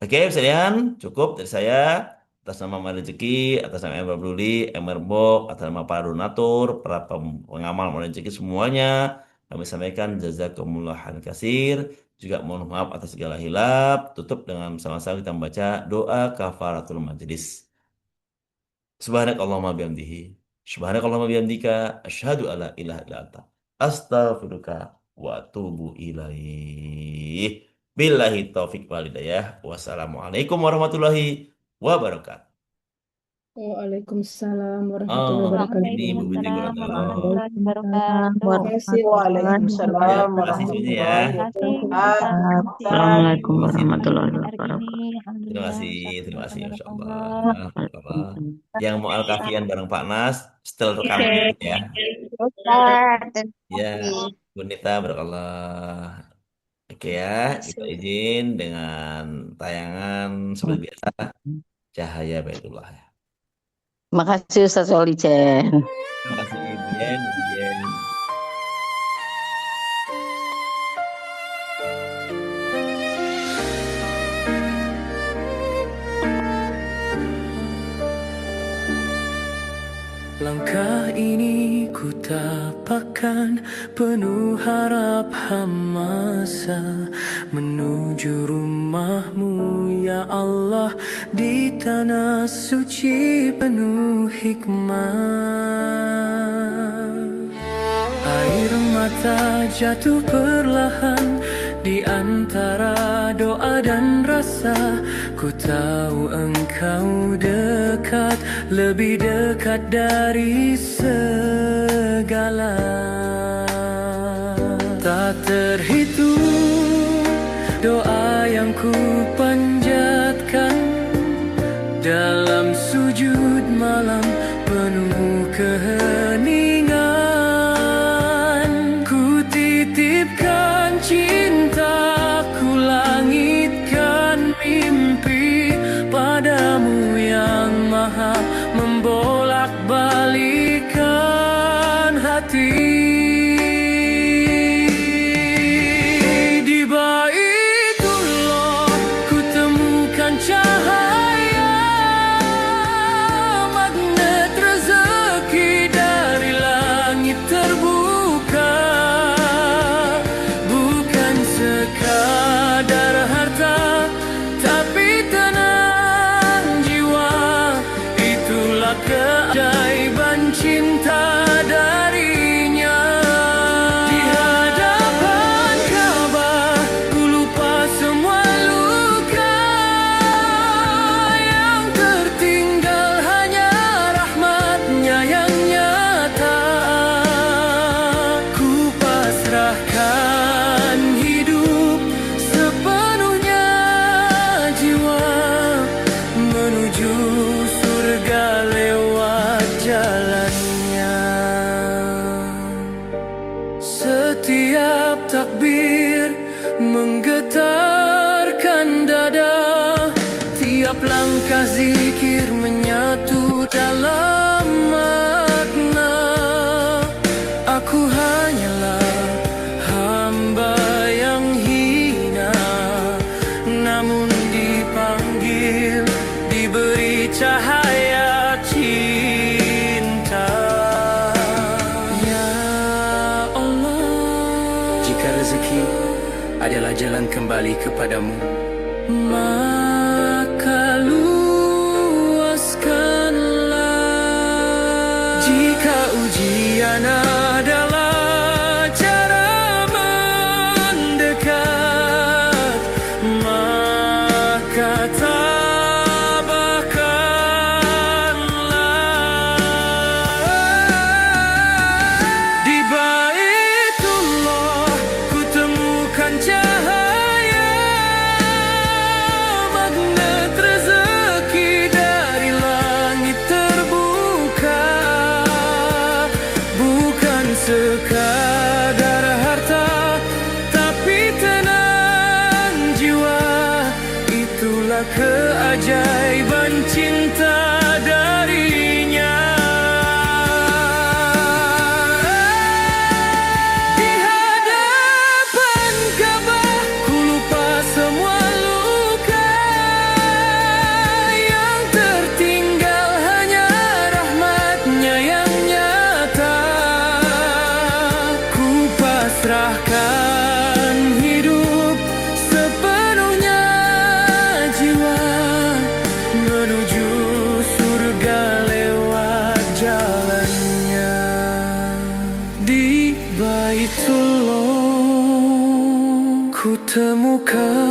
Oke, sekalian, cukup dari saya. Atas nama Mas Rezeki, atas nama Ember Bruli, Ember Box, atas nama para donatur, para pengamal Mas Rezeki semuanya. Kami sampaikan jazakumullah khairan kasir. Juga mohon maaf atas segala hilap. Tutup dengan sama-sama kita membaca doa kafaratul majelis. Subhanakallahumma bihamdihi. Subhanakallahumma bihamdika. Asyhadu alla ilaha illa anta. Astaghfiruka wa atubu ilaih. Billahi taufik walhidayah. Wassalamualaikum warahmatullahi wabarakatuh. Waalaikumsalam warahmatullahi Oh, ini wabarakatuh. Bu Fitri Waalaikumsalam Gorontalo. warahmatullahi Waalaikumsalam wabarakatuh. terima kasih Ya, Waalaikumsalam terima kasih semuanya ya. warahmatullahi Terima kasih wabarakatuh. Ustaz. Assalamualaikum Terima kasih. warahmatullahi Hari ini, wabarakatuh. Terima alhamdulillah, kasih. Ustaz. Terima kasih. Masya Allah. Barakallah. Barakallah. Waalaikumsalam. Yang mau Al-Kafian bareng Pak Nas, setel rekaman Oke, dulu ya. Ustaz, terima Ya, kasih. Bu Nita, barakallah. Oke ya, kita Kasih. izin dengan tayangan seperti biasa, Cahaya Baitullah ya. Makasih Ustaz Solijen. Terima kasih Ibu Yen, Ibu Yen. Langkah ini ku tapakkan penuh harap hamasa menuju rumahmu ya Allah di tanah suci penuh hikmah. Air mata jatuh perlahan di antara doa dan rasa. Ku tahu engkau dekat, lebih dekat dari segala. Tak terhitung doa yang ku panjatkan dalam sujud malam penuh keheningan. Ku titipkan cintaku, langitkan mimpi padamu yang maha membolak-balikan hati. Di Baitullah ku temukan cahaya, magnet rezeki dari langit terbuka. Bukan sekadar harta, tapi tenang jiwa. Itulah keajaiban cinta darinya. Di hadapan Ka'bah ku lupa semua luka, yang tertinggal hanya rahmatnya yang nyata. Ku pasrahkan hidup sepenuhnya jiwa menuju surga lewat jalannya. Setiap takbir menggetarkan dada, tiap langkah zikir menyatu dalam makna. Aku hanyalah hamba yang hina, namun dipanggil, diberi cahaya cinta. Ya Allah, jika rezeki adalah jalan kembali kepadamu, maka luaskanlah. Jika ujian adalah cara mendekat, maka tabahkanlah. Di Baitullah ku temukan cahaya, magnet rezeki dari langit terbuka. Bukan sekadar harta, tapi tenang jiwa. Itulah keajaiban cinta darinya. Di hadapan Ka'bah ku lupa semua luka, yang tertinggal hanya rahmatnya yang nyata. Ku pasrahkan hidup sepenuhnya jiwa menuju surga lewat jalannya. Di Baitullah ku temukan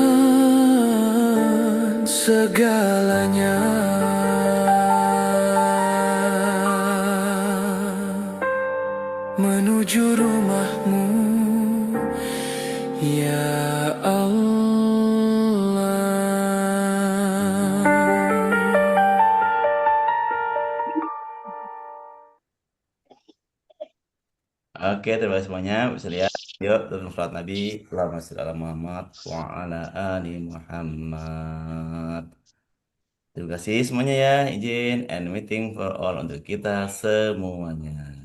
segalanya menuju rumahmu ya Allah. Oke, terima kasih semuanya. Bisa lihat. Yuk, dalam surat Nabi. Allahumma sholli ala Muhammad wa ala ali Muhammad. Terima kasih semuanya ya. Izin and meeting for all untuk kita semuanya.